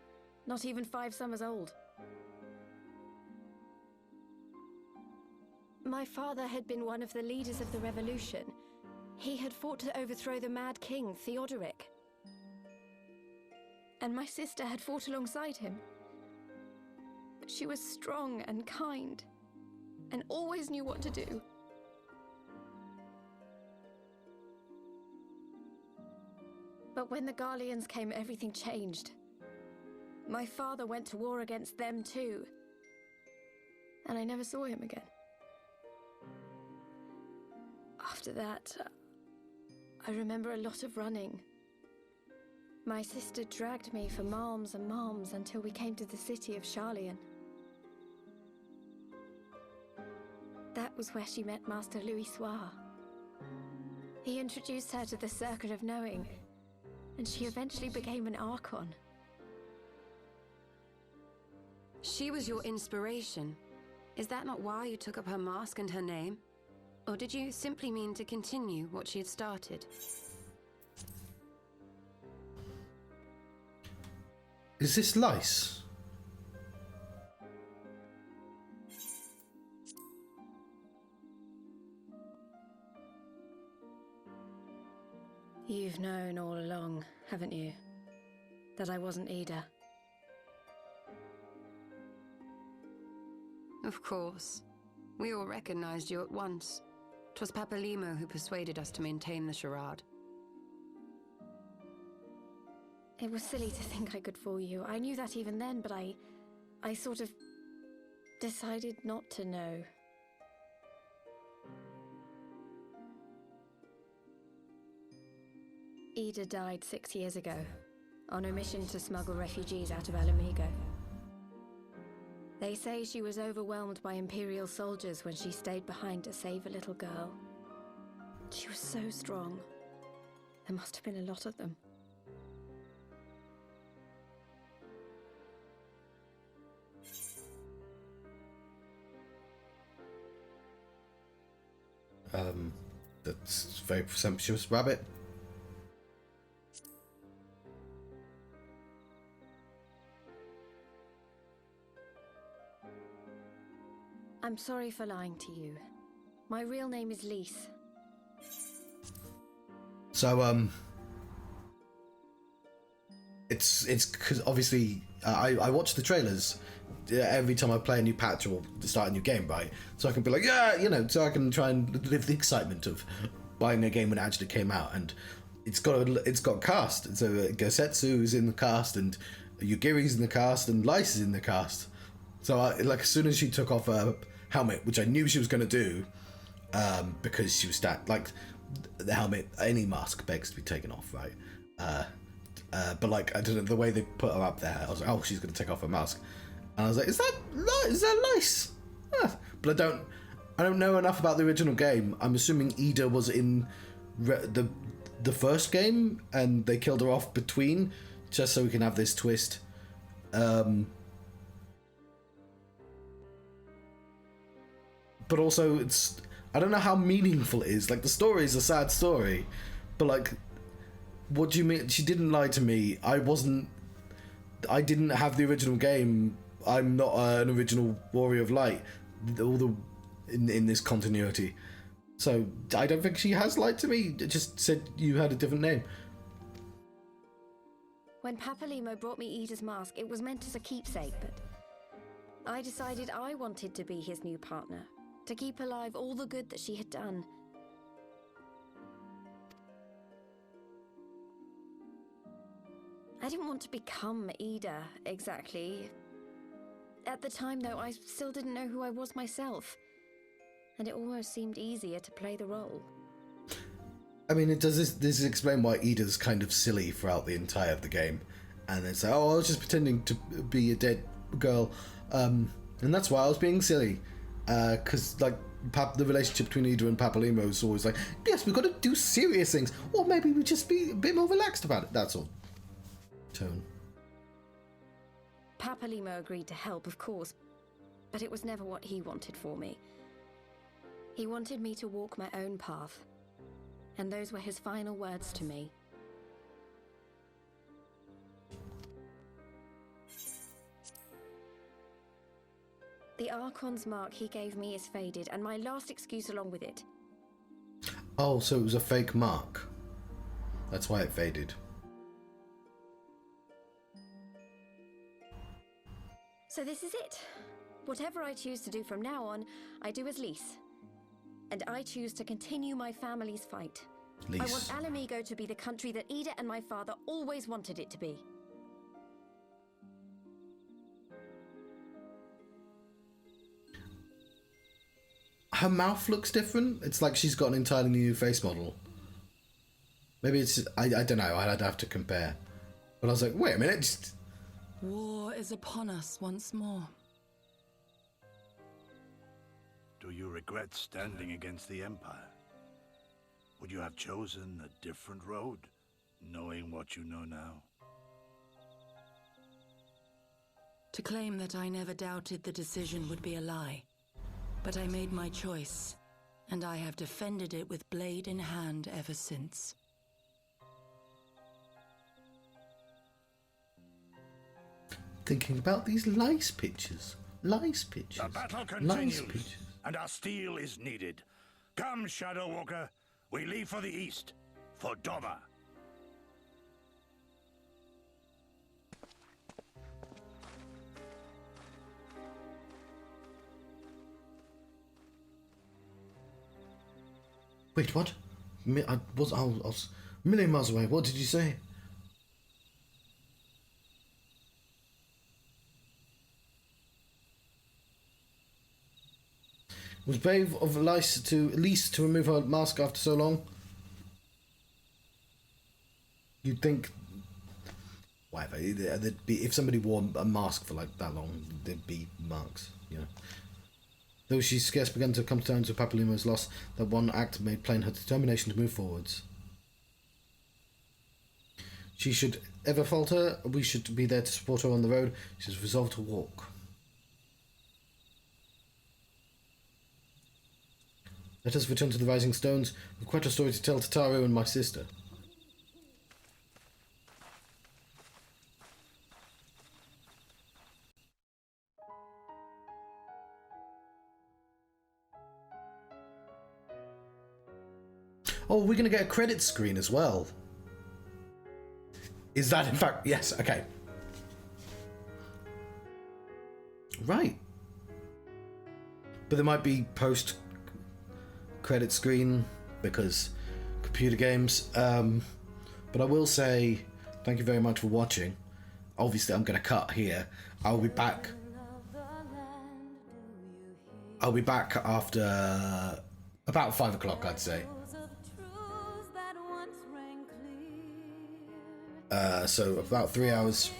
not even 5 summers old. My father had been one of the leaders of the revolution. He had fought to overthrow the Mad King, Theodoric. And my sister had fought alongside him. But she was strong and kind, and always knew what to do. But when the Garleans came, everything changed. My father went to war against them too. And I never saw him again. After that, I remember a lot of running. My sister dragged me for malms and malms until we came to the city of Sharlayan. That was where she met Master Lyse. He introduced her to the Circle of Knowing, and she eventually became an Archon.
She was your inspiration. Is that not why you took up her mask and her name? Or did you simply mean to continue what she had started?
Is this Lyse?
You've known all along, haven't you? That I wasn't Ida.
Of course. We all recognized you at once. 'Twas Papalimo who persuaded us to maintain the charade.
It was silly to think I could fool you. I knew that even then, but I sort of decided not to know. Ida died 6 years ago, on a mission to smuggle refugees out of Alamigo. They say she was overwhelmed by Imperial soldiers when she stayed behind to save a little girl. She was so strong. There must have been a lot of them.
That's very presumptuous, Rabbit.
I'm sorry for lying to you. My real name is Lyse.
So, it's because obviously I watch the trailers every time I play a new patch or start a new game, right? So I can be like, yeah, you know, so I can try and live the excitement of buying a game when it actually came out, and it's got cast. So Gosetsu is in the cast, and Yugiri's in the cast, and Lyse is in the cast. So like as soon as she took off her helmet, which I knew she was going to do, because she was like the helmet, any mask begs to be taken off, right? But like I don't know, the way they put her up there, I was like, oh, she's going to take off her mask, and I was like, is that Lyse? But I don't know enough about the original game. I'm assuming Ida was in the first game, and they killed her off between, just so we can have this twist. But also, I don't know how meaningful it is. Like, the story is a sad story, but like, what do you mean? She didn't lie to me. I didn't have the original game. I'm not an original Warrior of Light. In this continuity, so I don't think she has lied to me. It just said you had a different name.
When Papalimo brought me Ida's mask, it was meant as a keepsake, but I decided I wanted to be his new partner, to keep alive all the good that she had done. I didn't want to become Ida, exactly. At the time, though, I still didn't know who I was myself, and it almost seemed easier to play the role.
I mean, this explain why Ida's kind of silly throughout the entire of the game, and it's like, oh, I was just pretending to be a dead girl, and that's why I was being silly, because like the relationship between Ida and Papalimo is always like, yes, we've got to do serious things, or maybe we just be a bit more relaxed about it. That's all. Tone.
Papalimo agreed to help, of course, but it was never what he wanted for me. He wanted me to walk my own path, and those were his final words to me. The Archon's mark he gave me is faded, and my last excuse along with it.
Oh, so it was a fake mark. That's why it faded.
So this is it. Whatever I choose to do from now on, I do as Lyse. And I choose to continue my family's fight.
Lyse.
I want Ala to be the country that Ida and my father always wanted it to be.
Her mouth looks different. It's like she's got an entirely new face model. Maybe it's... I don't know. I'd have to compare. But I was like, wait a minute. Just...
War is upon us once more.
Do you regret standing against the Empire? Would you have chosen a different road, knowing what you know now?
To claim that I never doubted the decision would be a lie. But I made my choice, and I have defended it with blade in hand ever since.
Thinking about these Lyse pictures. Lyse pictures.
The battle
Lyse
continues,
pictures.
and our steel is needed. Come, Shadow Walker, we leave for the east, for Doma.
Wait, what? I was a million miles away. What did you say? It was brave of Lyse to remove her mask after so long. You'd think, whatever. There'd be, if somebody wore a mask for like that long, there'd be marks. You know. Though she scarce began to come to terms with Papalumo's loss, that one act made plain her determination to move forwards. She should ever falter, we should be there to support her on the road. She is resolved to walk. Let us return to the Rising Stones. We've quite a story to tell to Taro and my sister. Oh, we're going to get a credit screen as well. Is that in fact... Yes, okay. Right. But there might be post-credit screen because computer games. But I will say thank you very much for watching. Obviously, I'm going to cut here. I'll be back. I'll be back after about 5 o'clock, I'd say. So about 3 hours.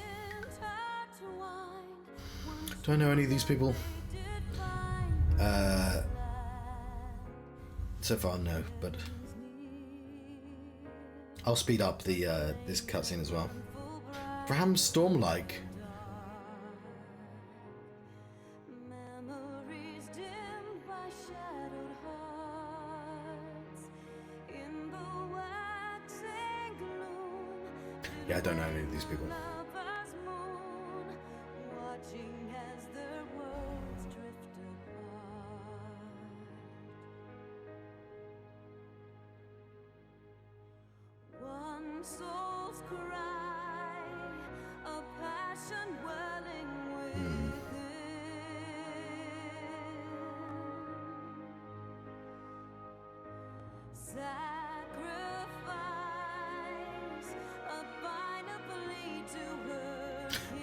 Do I know any of these people? So far, no, but I'll speed up the this cutscene as well. Perhaps Storm-like. Yeah, I don't know any of these people.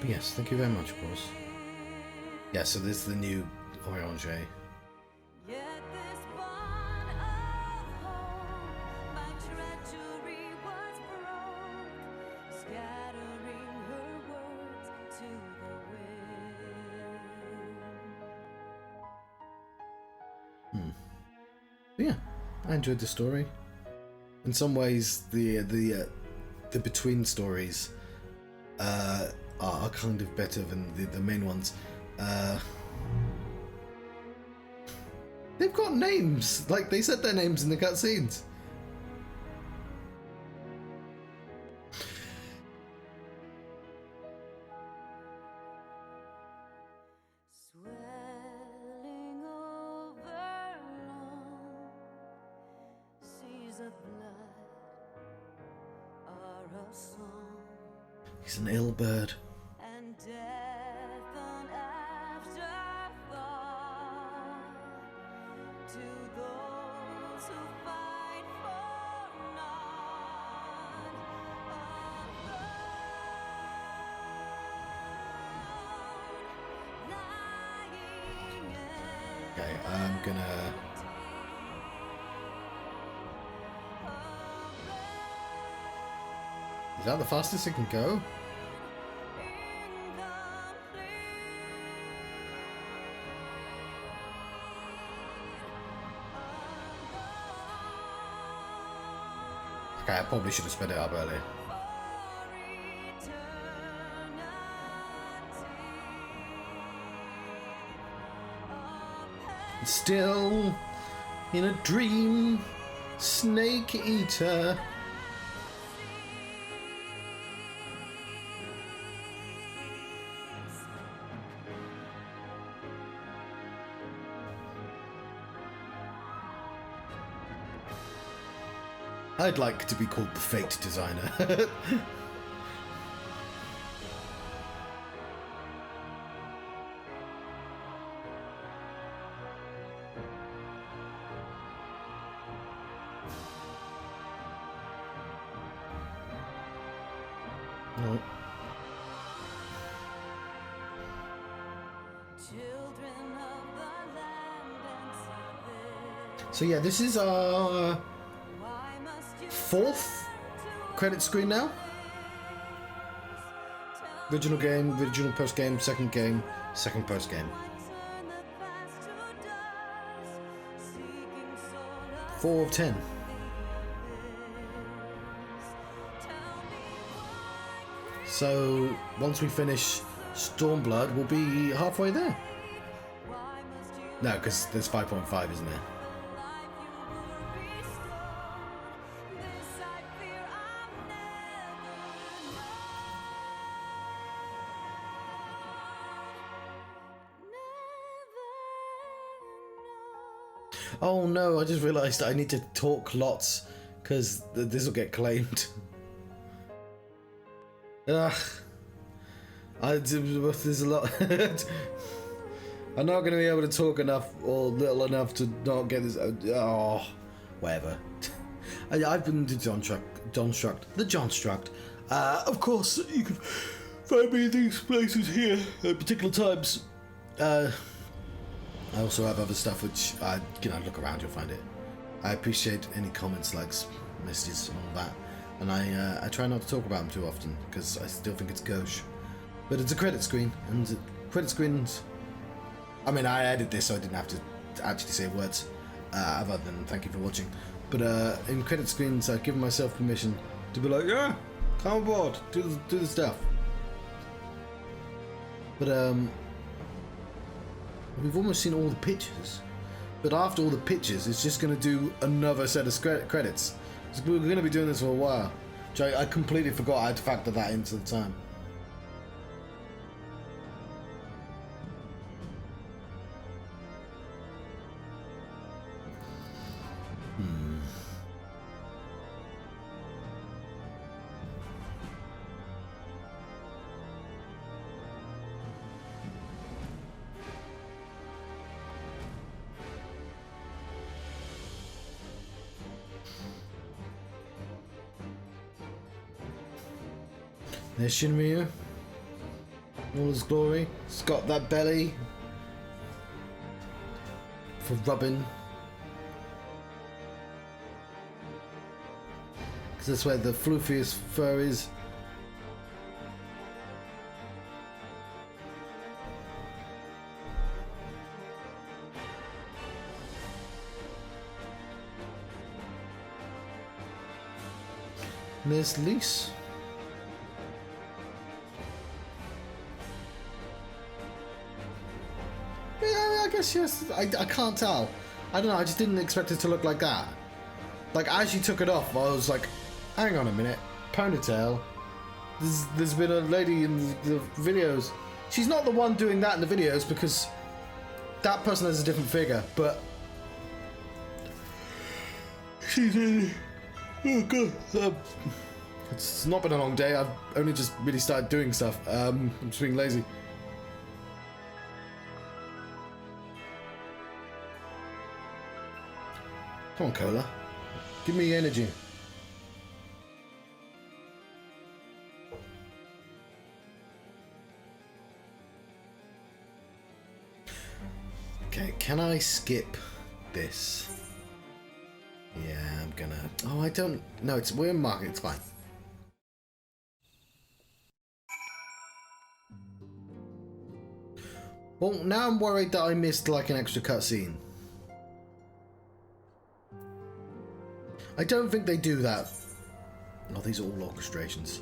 But yes, thank you very much, of course. Yeah, so this is the new Orange. Yeah, I enjoyed the story. In some ways, the between stories are kind of better than the main ones. They've got names, like they said their names in the cutscenes. He's an ill bird. Okay, I'm gonna... Is that the fastest it can go? Okay, I probably should have sped it up earlier. Still in a dream, snake eater. I'd like to be called the Fate Designer. No. So yeah, this is our fourth credit screen now. Original game, original post game, second post game. 4 of 10. So once we finish Stormblood, we'll be halfway there. No, because there's 5.5, isn't there? Oh no, I just realised I need to talk lots because this will get claimed. There's a lot. I'm not going to be able to talk enough or little enough to not get this. Oh, whatever. I've been to John Struct. Of course, you can find me in these places here at particular times. I also have other stuff which, look around, you'll find it. I appreciate any comments, likes, messages, and all that. And I try not to talk about them too often, because I still think it's gauche. But it's a credit screen, and credit screens... I mean, I edit this so I didn't have to actually say words, other than thank you for watching. But in credit screens, I've given myself permission to be like, yeah, come on board, do the stuff. But, we've almost seen all the pictures, but after all the pictures, it's just going to do another set of credits. So we're going to be doing this for a while, which I completely forgot I had to factor that into the time. There's Shinryu, all his glory. He's got that belly for rubbing, because that's where the floofiest fur is. Miss Lyse. Yes, I can't tell. I don't know, I just didn't expect it to look like that. Like, as she took it off, I was like, hang on a minute, ponytail. There's been a lady in the videos. She's not the one doing that in the videos, because that person has a different figure, but she's in... Oh god. It's not been a long day. I've only just really started doing stuff. I'm just being lazy. Come on, Cola. Give me energy. Okay, can I skip this? Yeah, I'm gonna... Oh, I don't... No, we're in market, it's fine. Well, now I'm worried that I missed, like, an extra cutscene. I don't think they do that. Oh, these are all orchestrations.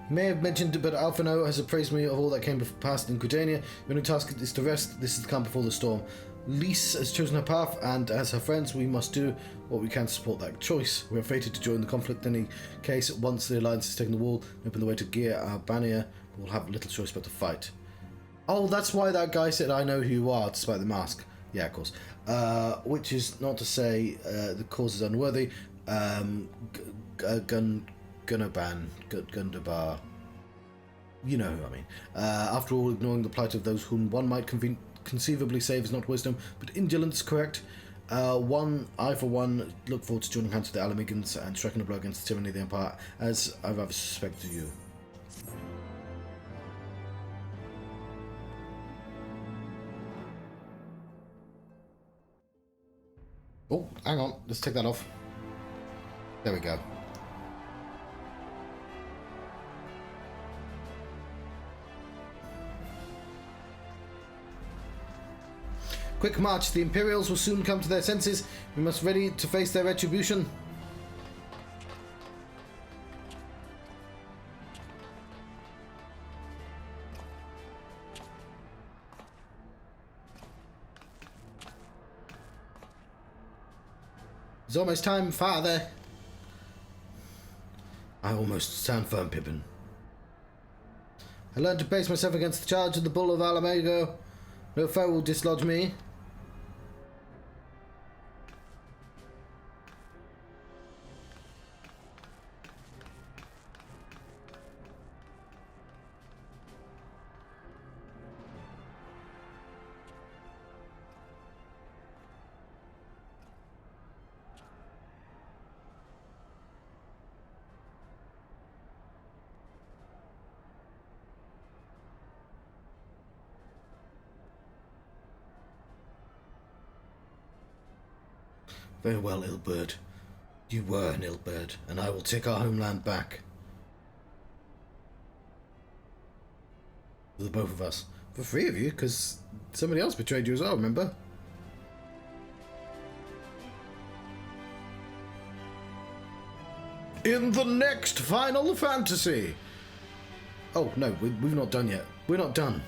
May have mentioned, but Alphino has appraised me of all that came past in Gridania. The only task is to rest. This is the calm before the storm. Lyse has chosen her path, and as her friends, we must do what we can to support that choice. We are fated to join the conflict in any case. Once the Alliance has taken the wall and opened the way to Gear Albania, we'll have little choice but to fight. Oh, that's why that guy said, I know who you are, despite the mask. Yeah, of course. Which is not to say the cause is unworthy. Gundabar. You know who I mean. After all, ignoring the plight of those whom one might conceivably save is not wisdom, but indolence, correct? I, for one, look forward to joining hands with the Alamigans and striking a blow against the tyranny of the Empire, as I've ever suspected you. Oh, hang on. Let's take that off. There we go. Quick march. The Imperials will soon come to their senses. We must be ready to face their retribution. It's almost time, Father. I almost stand firm, Pippin. I learned to base myself against the charge of the Bull of Alamago. No foe will dislodge me. Very well, Ilberd. You were an Ilberd, and I will take our homeland back. For the both of us. For three of you, because somebody else betrayed you as well, remember? In the next Final Fantasy! Oh, no, we've not done yet. We're not done.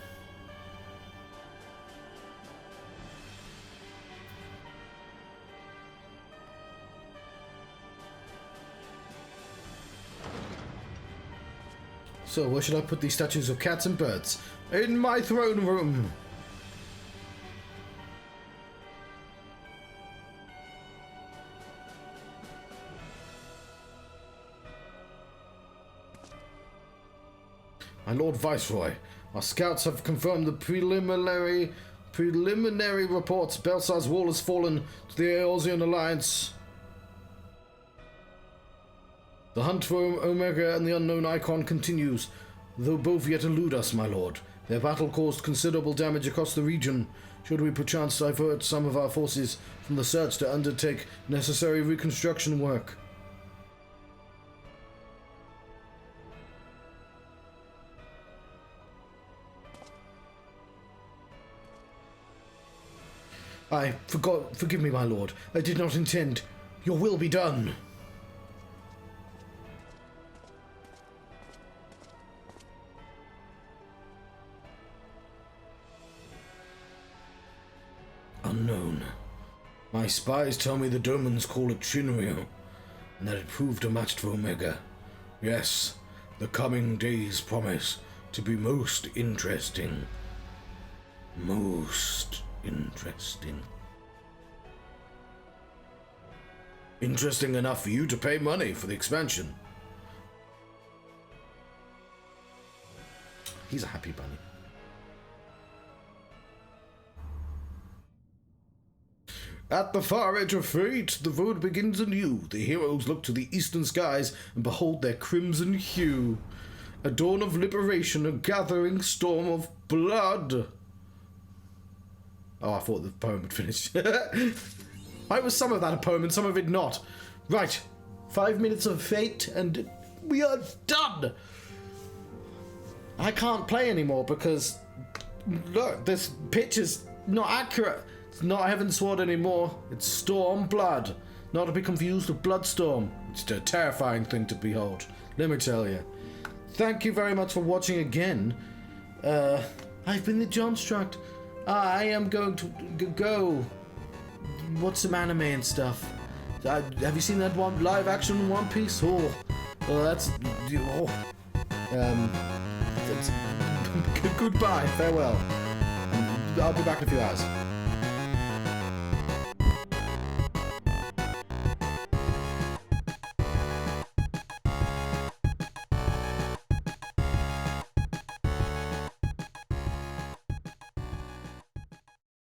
So, where should I put these statues of cats and birds? In my throne room! My Lord Viceroy, our scouts have confirmed the preliminary reports. Belsar's wall has fallen to the Eorzean Alliance. The hunt for Omega and the unknown Icon continues, though both yet elude us, my lord. Their battle caused considerable damage across the region. Should we perchance divert some of our forces from the search to undertake necessary reconstruction work? Forgive me, my lord. I did not intend. Your will be done. Unknown. My spies tell me the Domans call it Shinryu, and that it proved a match for Omega. Yes, the coming days promise to be most interesting. Most interesting. Interesting enough for you to pay money for the expansion. He's a happy bunny. At the far edge of fate, the road begins anew. The heroes look to the eastern skies and behold their crimson hue. A dawn of liberation, a gathering storm of blood. Oh, I thought the poem had finished. Why was some of that a poem and some of it not? Right, 5 minutes of fate and we are done! I can't play anymore because, look, this pitch is not accurate. It's not Heavensward anymore, it's Stormblood. Not to be confused with Bloodstorm. It's a terrifying thing to behold, let me tell you. Thank you very much for watching again. I've been the Johnstruct. I am going to go watch some anime and stuff. Have you seen that one live action One Piece? Oh, that's... Oh. Goodbye, farewell. I'll be back in a few hours.